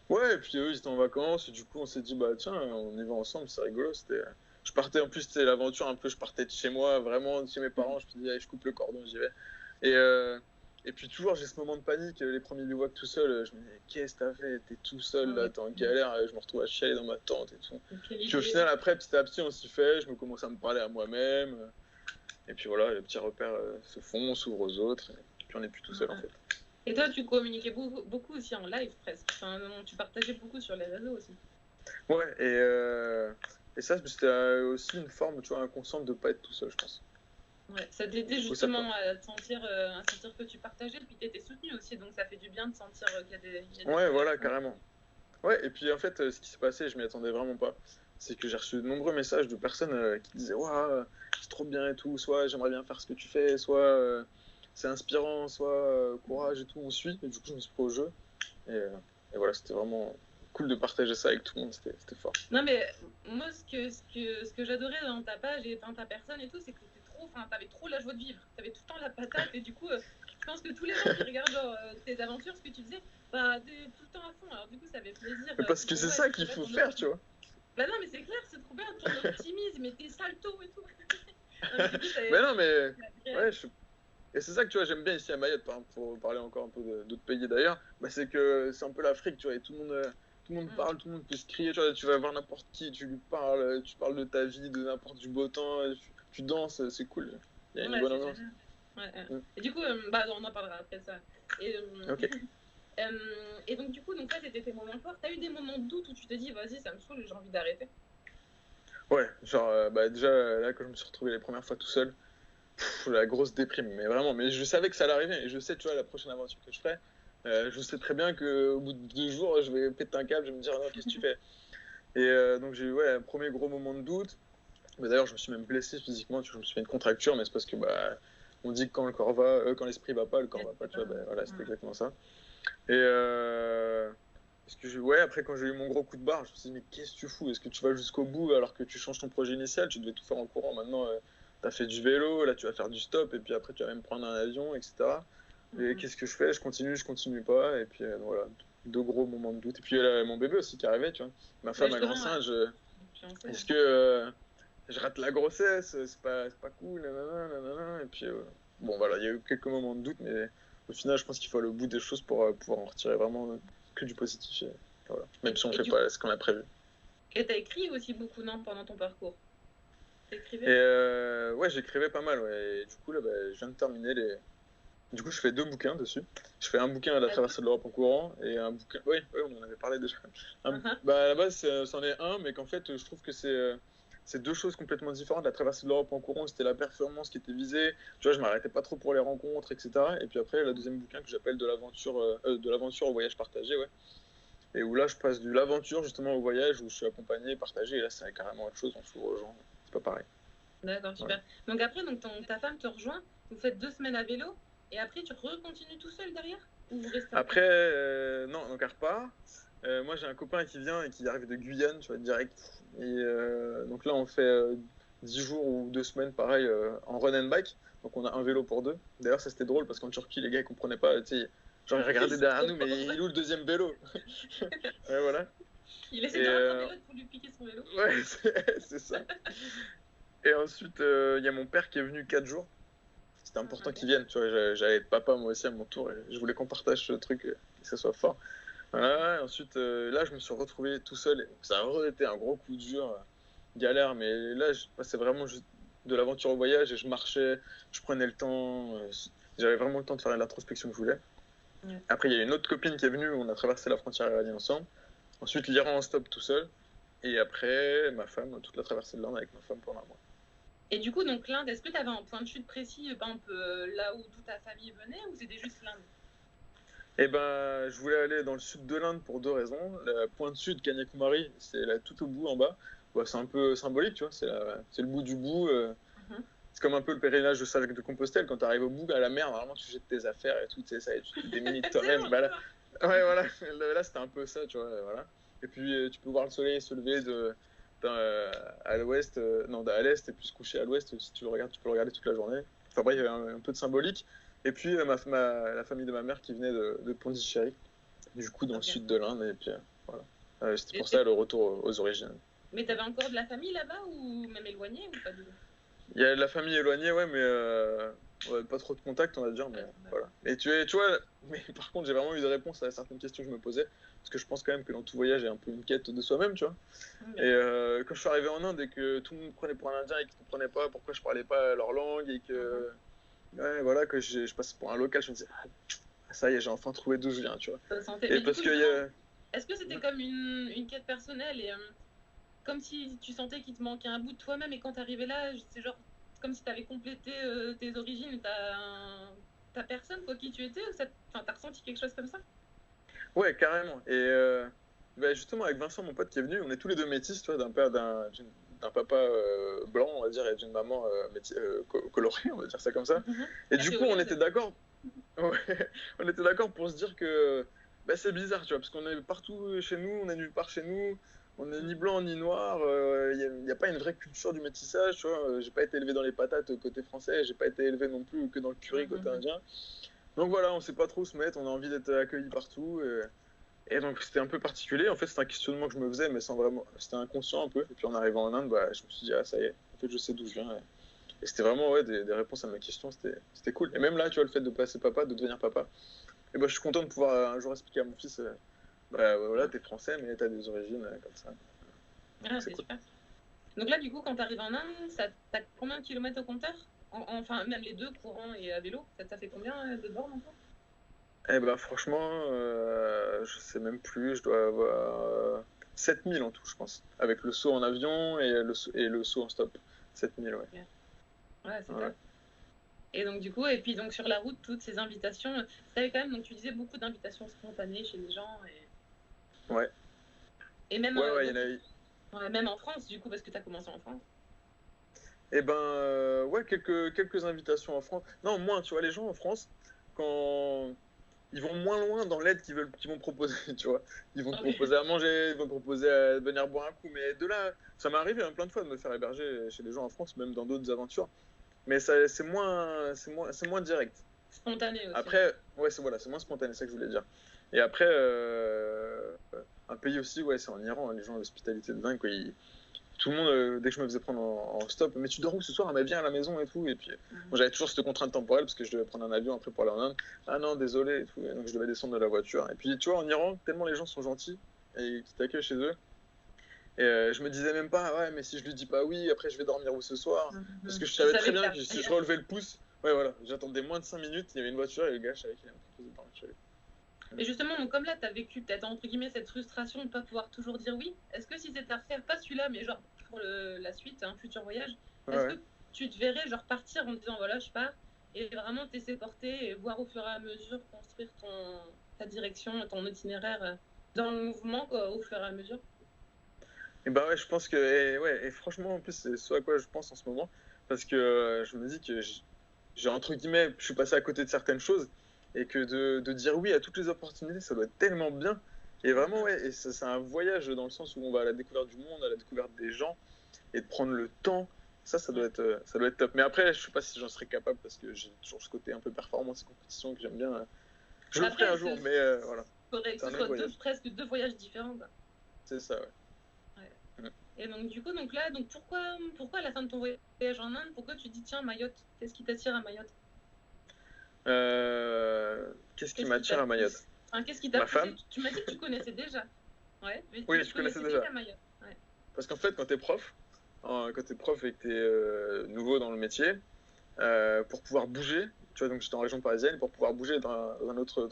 Ouais, et puis eux, ils étaient en vacances, et du coup, on s'est dit, tiens, on y va ensemble, c'est rigolo. Je partais, en plus, c'était l'aventure un peu, je partais de chez moi, vraiment de chez mes parents, je me dis, allez, je coupe le cordon, j'y vais. Et puis toujours, j'ai ce moment de panique, les premiers bivouacs tout seul, je me dis, qu'est-ce que t'as fait? T'es tout seul, là, t'es en galère, je me retrouve à chialer dans ma tente et tout. Puis au final, après, petit à petit, on s'y fait, je me commence à me parler à moi-même. Et puis voilà, les petits repères se font, on s'ouvre aux autres, et puis on n'est plus tout seul, en fait. Et toi, tu communiquais beaucoup aussi en live, presque. Enfin, tu partageais beaucoup sur les réseaux aussi. Ouais, et ça, c'était aussi une forme, tu vois, inconsciente de ne pas être tout seul, je pense. Ouais, ça t'aidait justement à sentir que tu partageais, puis tu étais soutenu aussi, donc ça fait du bien de sentir qu'il y a des... Ouais, voilà, carrément. Ouais, et puis en fait, ce qui s'est passé, je m'y attendais vraiment pas, c'est que j'ai reçu de nombreux messages de personnes qui disaient « Waouh, c'est trop bien et tout, soit j'aimerais bien faire ce que tu fais, soit c'est inspirant, soit courage et tout, on suit. » Et du coup, je me suis pris au jeu. Et voilà, c'était vraiment cool de partager ça avec tout le monde, c'était fort. Non, mais moi, ce que j'adorais dans ta page et dans ta personne et tout, c'est que t'étais trop trop, enfin, t'avais trop la joie de vivre. T'avais tout le temps la patate et du coup, je pense que tous les gens qui regardent genre, tes aventures, ce que tu faisais, bah, t'es tout le temps à fond. Alors du coup, ça fait plaisir. Mais parce que c'est ça qu'il faut faire, tu vois. Bah non, mais c'est clair, c'est trop bien ton optimisme et tes saltos et tout. Non, mais du coup, Mais non, mais ouais, et c'est ça que tu vois, j'aime bien ici à Mayotte, par exemple, pour parler encore un peu d'autres pays d'ailleurs, bah, c'est que c'est un peu l'Afrique, tu vois, et tout le monde parle, tout le monde peut se crier, tu vas voir n'importe qui, tu lui parles, tu parles de ta vie, de n'importe du beau temps, tu danses, c'est cool. Il y a une bonne ambiance. Et du coup, bah, on en parlera après ça. Et, Ok. Et donc, du coup, donc ça, c'était tes moments forts. T'as eu des moments de doute où tu te dis, vas-y, ça me saoule, j'ai envie d'arrêter? Ouais, genre, bah, déjà, là, quand je me suis retrouvé les premières fois tout seul, la grosse déprime, mais vraiment, mais je savais que ça allait arriver, et je sais, tu vois, la prochaine aventure que je ferai, je sais très bien qu'au bout de 2 jours, je vais péter un câble, je vais me dire, non, qu'est-ce que tu fais? Et donc, j'ai eu, ouais, un premier gros moment de doute. Mais d'ailleurs, je me suis même blessé physiquement, tu vois, je me suis fait une contracture, mais c'est parce que, bah, on dit que quand le corps va, quand l'esprit va pas, le corps va pas, tu vois, bah, voilà, c'était exactement ça. Et parce que ouais, après, quand j'ai eu mon gros coup de barre, je me suis dit, mais qu'est-ce que tu fous? Est-ce que tu vas jusqu'au bout alors que tu changes ton projet initial? Tu devais tout faire en courant. Maintenant, tu as fait du vélo, là, tu vas faire du stop, et puis après, tu vas même prendre un avion, etc. Et qu'est-ce que je fais? Je continue pas. Et puis, voilà, 2 gros moments de doute. Et puis, mon bébé aussi qui arrivait, tu vois. Ma femme, elle est enceinte. Est-ce que je rate la grossesse? C'est pas cool, nanana, nanana. Et puis, bon, voilà, il y a eu quelques moments de doute, mais au final, je pense qu'il faut aller au bout des choses pour pouvoir en retirer vraiment que du positif. Et voilà. Même si on ne fait pas ce qu'on a prévu. Et t'as écrit aussi beaucoup, non, pendant ton parcours? T'écrivais? Et ouais, j'écrivais pas mal, ouais. Et du coup, là, bah, je viens de terminer les. Du coup, je fais 2 bouquins dessus. Je fais un bouquin à la traversée de l'Europe en courant et un bouquin. Oui, on en avait parlé déjà. Bah, à la base, c'en est un, mais qu'en fait, je trouve que c'est 2 choses complètement différentes. La traversée de l'Europe en courant, c'était la performance qui était visée. Tu vois, je m'arrêtais pas trop pour les rencontres, etc. Et puis après, le deuxième bouquin que j'appelle de l'aventure au voyage partagé, ouais. Et où là, je passe de l'aventure justement au voyage où je suis accompagné, partagé. Et là, c'est carrément autre chose. On s'ouvre aux gens. C'est pas pareil. D'accord, super. Ouais. Donc après, donc, ta femme te rejoint. Vous faites 2 semaines à vélo. Et après, tu recontinues tout seul derrière? Ou vous restez après, non, donc elle repart. Moi, j'ai un copain qui vient et qui arrive de Guyane, tu vois, direct. Et donc là, on fait 10 jours ou 2 semaines, pareil, en run and bike. Donc on a un vélo pour 2. D'ailleurs, ça c'était drôle parce qu'en Turquie, les gars, ils comprenaient pas. Tu sais, genre, ils regardaient derrière nous, mais il est où le deuxième vélo? Ouais, voilà. Il essaie de rattraper l'autre pour lui piquer son vélo. Ouais, c'est ça. Et ensuite, il y a mon père qui est venu 4 jours. C'était important qu'il vienne, tu vois. J'avais papa, moi aussi, à mon tour. Et je voulais qu'on partage ce truc et que ça soit fort. Voilà, ensuite, là, je me suis retrouvé tout seul. Et ça a été un gros coup dur, galère, mais là, je passais vraiment juste de l'aventure au voyage et je marchais, je prenais le temps. J'avais vraiment le temps de faire l'introspection que je voulais. Ouais. Après, il y a une autre copine qui est venue, on a traversé la frontière iranienne ensemble. Ensuite, l'Iran en stop tout seul. Et après, ma femme, toute la traversée de l'Inde avec ma femme pendant un mois. Et du coup, donc l'Inde, est-ce que tu avais un point de chute précis, par exemple, là où toute ta famille venait, ou c'était juste l'Inde? Eh ben, je voulais aller dans le sud de l'Inde pour 2 raisons. La pointe sud, Kanyakumari, c'est là tout au bout en bas. Bah, c'est un peu symbolique, tu vois, c'est le bout du bout. C'est comme un peu le pèlerinage de Salle de Compostelle. Quand tu arrives au bout, à la mer, normalement, tu jettes tes affaires et tout, tu sais, ça, tu démunies de toi-même. Bah, là, ouais, voilà. Là, c'était un peu ça, tu vois, voilà. Et puis, tu peux voir le soleil se lever à l'ouest, non, à l'est, et puis se coucher à l'ouest. Si tu le regardes, tu peux le regarder toute la journée. Enfin bref, il y avait un peu de symbolique. Et puis, la famille de ma mère qui venait de Pondichéry, du coup, dans le sud de l'Inde. Et puis, voilà. C'était pour ça le retour aux origines. Mais t'avais encore de la famille là-bas, ou même éloignée, ou pas du tout? Il y a de la famille éloignée, ouais, mais ouais, pas trop de contact, on va dire, mais voilà. Et tu vois, mais par contre, j'ai vraiment eu des réponses à certaines questions que je me posais, parce que je pense quand même que dans tout voyage, il y a un peu une quête de soi-même, tu vois. Et quand je suis arrivé en Inde et que tout le monde me prenait pour un Indien et qu'ils ne comprenaient pas pourquoi je parlais pas leur langue et que, ouais, voilà, que je passais pour un local, je me disais, ah, ça y est, j'ai enfin trouvé d'où je viens, tu vois. Et parce que est-ce que c'était comme une quête personnelle et comme si tu sentais qu'il te manquait un bout de toi-même, et quand t'arrivais là, c'est genre comme si t'avais complété tes origines, ta personne, quoi, qui tu étais, ou t'as ressenti quelque chose comme ça? Ouais, carrément. Et bah, justement, avec Vincent, mon pote qui est venu, on est tous les deux métis, tu vois, d'un papa blanc, on va dire, et d'une maman colorée, on va dire ça comme ça. Et du coup, on était d'accord. Ouais, on était d'accord pour se dire que bah, c'est bizarre, tu vois, parce qu'on est partout chez nous, on est nulle part chez nous, on est ni blanc ni noir, il y a pas une vraie culture du métissage, tu vois. J'ai pas été élevé dans les patates côté français, j'ai pas été élevé non plus que dans le curry côté indien. Donc voilà, on sait pas trop où se mettre, on a envie d'être accueilli partout. Et donc c'était un peu particulier. En fait, c'était un questionnement que je me faisais, mais sans vraiment. C'était inconscient un peu. Et puis en arrivant en Inde, bah, je me suis dit, ah ça y est, en fait, je sais d'où je viens. Et c'était vraiment ouais, des réponses à mes questions, c'était cool. Et même là, tu vois, le fait de passer papa, de devenir papa, et bah, je suis content de pouvoir un jour expliquer à mon fils, bah voilà, t'es français, mais t'as des origines comme ça. Ah, c'est cool. Super. Donc là, du coup, quand t'arrives en Inde, t'as combien de kilomètres au compteur? Enfin, même les deux, courant et à vélo, ça t'a fait combien de bornes encore? Eh ben franchement, je sais même plus, je dois avoir 7000 en tout, je pense. Avec le saut en avion et le saut en stop. 7000, ouais. Ouais, c'est ça. Et donc, du coup, et puis donc sur la route, toutes ces invitations, t'avais quand même, donc tu disais beaucoup d'invitations spontanées chez les gens. Ouais. Et même, ouais, il y en a eu. Ouais, même en France, du coup, parce que t'as commencé en France. Eh ben, ouais, quelques invitations en France. Non, moins, tu vois, les gens en France, quand ils vont moins loin dans l'aide qu'ils vont proposer, tu vois. Ils vont te proposer à manger, ils vont te proposer à venir boire un coup. Mais de là, ça m'est arrivé plein de fois de me faire héberger chez les gens en France, même dans d'autres aventures. Mais c'est moins direct. Spontané aussi. Après, ouais, c'est moins spontané, c'est ça que je voulais dire. Et après, un pays aussi, ouais, c'est en Iran, hein, les gens, l'hospitalité de dingue, quoi. Tout le monde, dès que je me faisais prendre en stop, mais tu dors où ce soir? Mais viens à la maison et tout. Et puis, moi, j'avais toujours cette contrainte temporelle parce que je devais prendre un avion après pour aller en Inde. Ah non, désolé et tout. Et donc, je devais descendre de la voiture. Et puis, tu vois, en Iran, tellement les gens sont gentils et qui t'accueillent chez eux. Et je me disais même pas, ouais, mais si je lui dis pas oui, après je vais dormir où ce soir? Parce que je savais très bien que si je relevais le pouce, ouais, voilà, j'attendais moins de 5 minutes, il y avait une voiture et le gars, je savais qu'il allait me proposer de dormir chez lui. Mais justement, donc, comme là, tu as vécu peut-être entre guillemets cette frustration de ne pas pouvoir toujours dire oui, est-ce que si c'était à refaire, pas celui-là, mais genre pour la suite, un futur voyage, est-ce que tu te verrais genre partir en disant voilà, je pars et vraiment te laisser porter et voir au fur et à mesure construire ta direction, ton itinéraire dans le mouvement quoi, au fur et à mesure? Et bah ouais, je pense que, et franchement, en plus, c'est ce à quoi je pense en ce moment, parce que je me dis que j'ai entre guillemets, je suis passé à côté de certaines choses et que de dire oui à toutes les opportunités, ça doit être tellement bien. Et vraiment, ouais, et c'est un voyage dans le sens où on va à la découverte du monde, à la découverte des gens et de prendre le temps. Ça doit être top. Mais après, je sais pas si j'en serais capable parce que j'ai toujours ce côté un peu performance et compétition que j'aime bien. Je le ferai un jour, mais voilà. Faudrait que ce soit presque deux voyages différents. Quoi. C'est ça, ouais. Et donc du coup, pourquoi à la fin de ton voyage en Inde, pourquoi tu dis tiens Mayotte? Qu'est-ce qui t'attire à Mayotte? Qu'est-ce qui m'attire à Mayotte? Qu'est-ce qui t'a Ma femme? Tu m'as dit que tu connaissais déjà. Ouais, mais oui, je connaissais déjà. Mayotte. Ouais. Parce qu'en fait, quand t'es prof et que t'es nouveau dans le métier, pour pouvoir bouger, tu vois, donc j'étais en région parisienne, pour pouvoir bouger dans un autre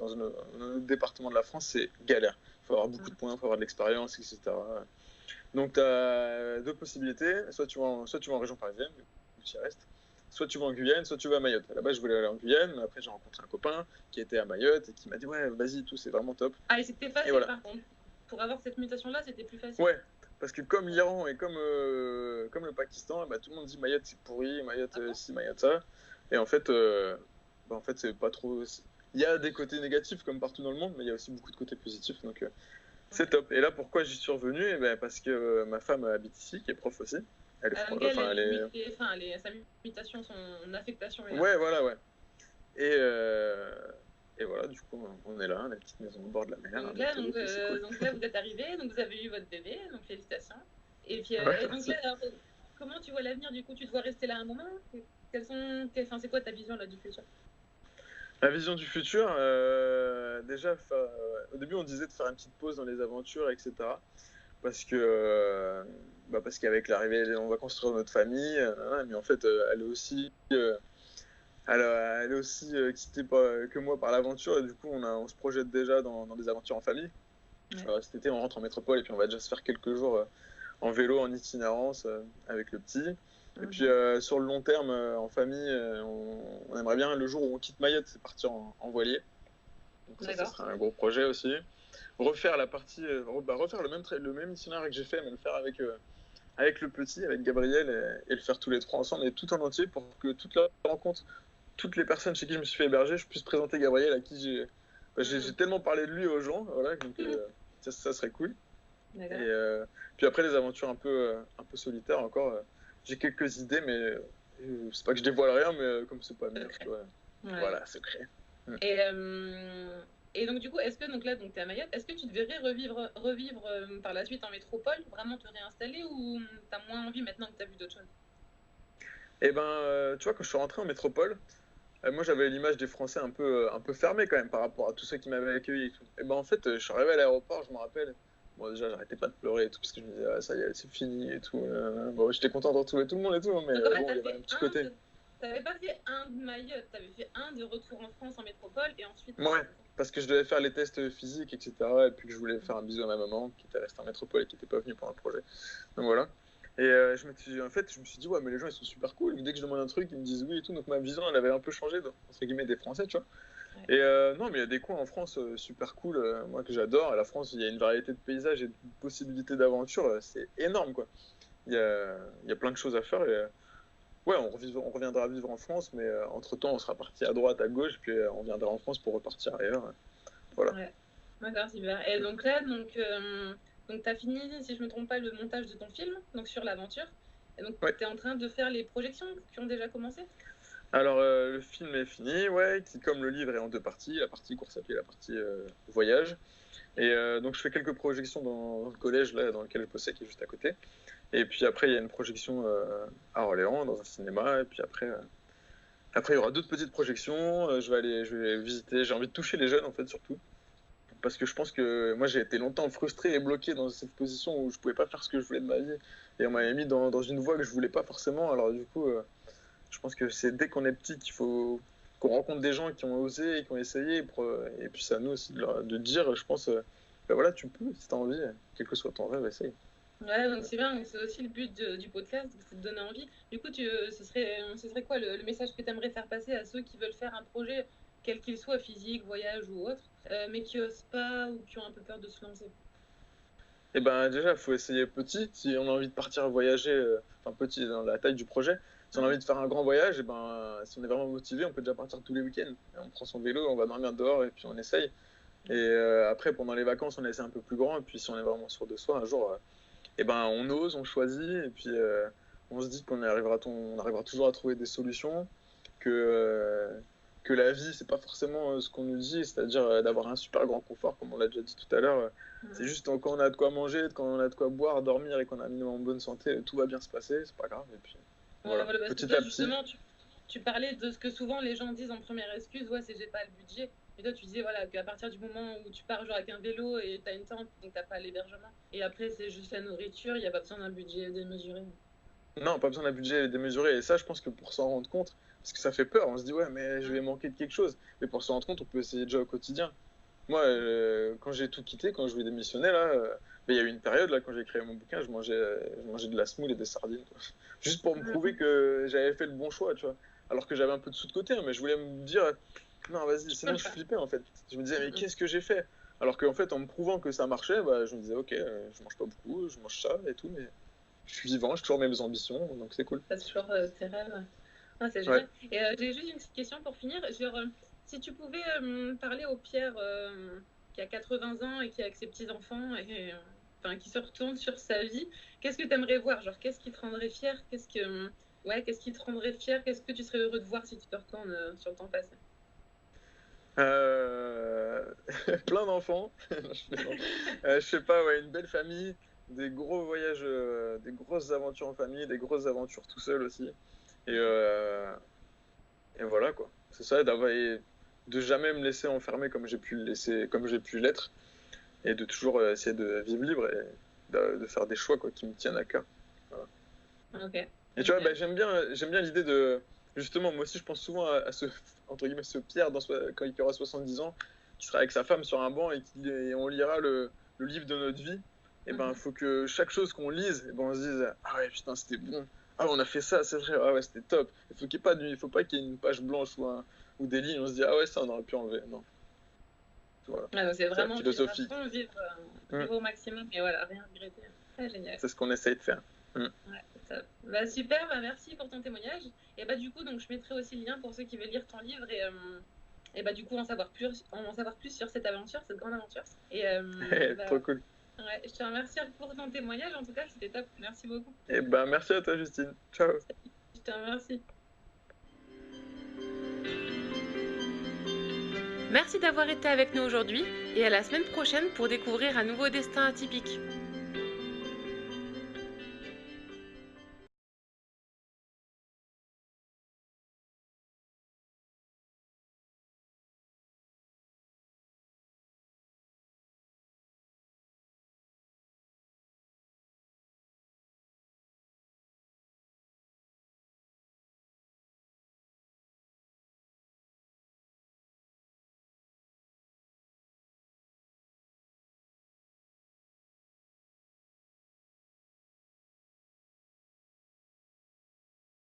département de la France, c'est galère. Il faut avoir beaucoup de points, il faut avoir de l'expérience, etc. Donc, tu as deux possibilités. Soit tu vas en région parisienne, tu y restes. Soit tu vas en Guyane, soit tu vas à Mayotte. À la base, je voulais aller en Guyane, mais après, j'ai rencontré un copain qui était à Mayotte et qui m'a dit ouais, vas-y, tout, c'est vraiment top. Ah, et c'était facile voilà. Par contre. Pour avoir cette mutation-là, c'était plus facile. Ouais, parce que comme l'Iran et comme le Pakistan, bah, tout le monde dit Mayotte c'est pourri, Mayotte ci, Mayotte ça. Et en fait, c'est pas trop. Il y a des côtés négatifs comme partout dans le monde, mais il y a aussi beaucoup de côtés positifs. Donc, c'est top. Et là, pourquoi j'y suis revenu? Parce que ma femme habite ici, qui est prof aussi. Elle est sa mutation, son affectation. Ouais, voilà, ouais. Et voilà, du coup, on est là, la petite maison au bord de la mer. Donc là, vous êtes arrivés, donc vous avez eu votre bébé, donc félicitations. Et puis, donc là, alors, comment tu vois l'avenir? Du coup, tu te vois rester là un moment? C'est quoi ta vision là du futur? La vision du futur, déjà, au début, on disait de faire une petite pause dans les aventures, etc. Parce qu'avec l'arrivée, on va construire notre famille, mais en fait, elle est aussi excitée que moi par l'aventure, et du coup, on se projette déjà dans des aventures en famille. Ouais. Cet été, on rentre en métropole, et puis on va déjà se faire quelques jours en vélo, en itinérance, avec le petit. Et puis sur le long terme, en famille, on aimerait bien, le jour où on quitte Mayotte, c'est partir en voilier. Donc ça sera un gros projet aussi. Refaire le même itinéraire que j'ai fait, mais le faire avec le petit, avec Gabriel, et le faire tous les trois ensemble, et tout en entier, pour que toute la rencontre, toutes les personnes chez qui je me suis fait héberger, je puisse présenter Gabriel, à qui j'ai tellement parlé de lui aux gens, voilà, donc ça serait cool. Et D'accord. puis après, les aventures un peu solitaires encore, j'ai quelques idées, mais c'est pas que je dévoile rien, mais comme c'est pas mûr, tu Secret. vois. Ouais. Voilà, secret. Mm. Et, et donc, du coup, est-ce que, donc là, donc, tu es à Mayotte, est-ce que tu te verrais revivre par la suite en métropole, vraiment te réinstaller, ou tu as moins envie maintenant que tu as vu d'autres choses? Et ben, tu vois, quand je suis rentré en métropole, moi j'avais l'image des Français un peu fermés quand même par rapport à tous ceux qui m'avaient accueilli et tout. Et ben en fait, je suis arrivé à l'aéroport, je me rappelle. Bon, déjà, j'arrêtais pas de pleurer et tout, parce que je me disais, ah, ça y est, c'est fini et tout. Bon, j'étais content de retrouver tout le monde et tout, mais Donc, en fait, bon, il y avait un petit côté. t'avais pas fait un de Mayotte, t'avais fait un de retour en France en métropole, et ensuite Ouais, Mayotte, c'est ça? parce que je devais faire les tests physiques, etc. Et puis que je voulais faire un bisou à ma maman, qui était restée en métropole et qui était pas venue pendant le projet. Donc voilà. Et en fait, je me suis dit, ouais, mais les gens, ils sont super cool. Dès que je demande un truc, ils me disent oui et tout. Donc ma vision, elle avait un peu changé, entre guillemets, des Français, tu vois. Ouais. Et non, mais il y a des coins en France super cool, moi que j'adore. À la France, il y a une variété de paysages et de possibilités d'aventure, c'est énorme, quoi. Il y a plein de choses à faire. Et, ouais, on reviendra vivre en France, mais entre-temps, on sera parti à droite, à gauche, puis on viendra en France pour repartir ailleurs. Voilà. Ouais. D'accord, super. Et donc là, donc tu as fini, si je me trompe pas, le montage de ton film, donc sur l'aventure. Et donc, Ouais. tu es en train de faire les projections qui ont déjà commencé? Alors, le film est fini, ouais, qui, comme le livre, est en deux parties, la partie course à pied et la partie voyage. Et donc, je fais quelques projections dans le collège là, dans lequel je bossais, qui est juste à côté. Et puis après, il y a une projection à Orléans, dans un cinéma. Et puis après, il y aura d'autres petites projections. Je vais visiter. J'ai envie de toucher les jeunes, en fait, surtout. Parce que je pense que moi, j'ai été longtemps frustré et bloqué dans cette position où je pouvais pas faire ce que je voulais de ma vie. Et on m'avait mis dans une voie que je voulais pas forcément. Alors, du coup, je pense que c'est dès qu'on est petit qu'il faut qu'on rencontre des gens qui ont osé et qui ont essayé. Et puis, c'est à nous aussi de dire, je pense, ben voilà, tu peux, si tu as envie, quel que soit ton rêve, essaye. Ouais, donc c'est bien, donc c'est aussi le but du podcast, c'est de donner envie. Du coup, ce serait quoi le message que tu aimerais faire passer à ceux qui veulent faire un projet, quel qu'il soit, physique, voyage ou autre, mais qui osent pas ou qui ont un peu peur de se lancer? Et ben déjà, il faut essayer petit. Si on a envie de partir voyager, enfin petit dans la taille du projet, si on a envie de faire un grand voyage, et ben si on est vraiment motivé, on peut déjà partir tous les week-ends. Et on prend son vélo, on va dormir dehors et puis on essaye. Et après, pendant les vacances, on essaie un peu plus grand. Et puis si on est vraiment sûr de soi, un jour, et ben on ose, on choisit. Et puis on se dit on arrivera toujours à trouver des solutions. Que, que la vie, c'est pas forcément ce qu'on nous dit, c'est-à-dire d'avoir un super grand confort, comme on l'a déjà dit tout à l'heure. C'est juste quand on a de quoi manger, quand on a de quoi boire, dormir et qu'on a un minimum en bonne santé, tout va bien se passer, c'est pas grave. Et puis Ouais, voilà, voilà, parce que petit toi, à petit. justement, tu parlais de ce que souvent les gens disent en première excuse, ouais, c'est j'ai pas le budget. Et toi, tu disais, voilà, qu'à partir du moment où tu pars genre avec un vélo et t'as une tente, donc t'as pas l'hébergement. Et après, c'est juste la nourriture, il n'y a pas besoin d'un budget démesuré. Non, pas besoin d'un budget démesuré. Et ça, je pense que pour s'en rendre compte, parce que ça fait peur, on se dit, ouais, mais je vais Hein. manquer de quelque chose. Mais pour s'en rendre compte, on peut essayer déjà au quotidien. Moi, quand j'ai tout quitté, quand je voulais démissionner, là, il y a eu une période, là, quand j'ai créé mon bouquin, je mangeais de la semoule et des sardines, quoi. Juste pour me prouver que j'avais fait le bon choix, tu vois. Alors que j'avais un peu de sous de côté, hein, mais je voulais me dire, non, vas-y, Tu peux sinon le je faire. flippais, en fait. Je me disais, mais Mm. qu'est-ce que j'ai fait? Alors qu'en fait, en me prouvant que ça marchait, bah, je me disais, ok, je mange pas beaucoup, je mange ça et tout, mais je suis vivant, j'ai toujours mes ambitions, donc c'est cool. T'as toujours tes rêves. Ah, c'est Ouais. génial. Et j'ai juste une petite question pour finir. Genre, si tu pouvais parler au Pierre qui a 80 ans et qui a avec ses petits-enfants et enfin, qui se retourne sur sa vie, qu'est-ce que tu aimerais voir? Genre, qu'est-ce qui te rendrait fier? Ouais, qu'est-ce qui te rendrait fier? Qu'est-ce que tu serais heureux de voir si tu te retournes sur le temps passé? Euh, Plein d'enfants. Non, je plaisante. Je sais pas, ouais, une belle famille, des gros voyages, des grosses aventures en famille, des grosses aventures tout seul aussi. Et, Ok. euh, et voilà quoi. C'est ça, et de jamais me laisser enfermer comme j'ai pu le laisser, comme j'ai pu l'être, et de toujours essayer de vivre libre et de faire des choix quoi, qui me tiennent à cœur. Voilà. Ok. Et tu vois, bah, Ok. j'aime bien l'idée de. Justement, moi aussi, je pense souvent à ce, entre guillemets, ce Pierre quand il aura 70 ans, qui sera avec sa femme sur un banc et on lira le livre de notre vie. Et ben, il Mhm. faut que chaque chose qu'on lise, et ben, on se dise, ah ouais, putain, c'était bon. Ah, on a fait ça, c'est vrai. Ah ouais, c'était top. Il faut pas qu'il y ait une page blanche ou des lignes, on se dit, ah ouais, ça, on aurait pu enlever. Non, voilà. Ouais, donc c'est C'est la vraiment vivre à philosophie. fond, Mm. vivre au maximum et voilà, rien regretter. Ah, génial. C'est ce qu'on essaye de faire. Mm. Ouais, top. Bah, super, bah, merci pour ton témoignage. Et bah, du coup, donc, je mettrai aussi le lien pour ceux qui veulent lire ton livre et bah, du coup, en savoir plus sur cette aventure, cette grande aventure. Et bah, Trop cool. Ouais, je te remercie pour ton témoignage, en tout cas, c'était top. Merci beaucoup. Et ben, merci à toi, Justine. Ciao. Je te remercie. Merci d'avoir été avec nous aujourd'hui et à la semaine prochaine pour découvrir un nouveau destin atypique.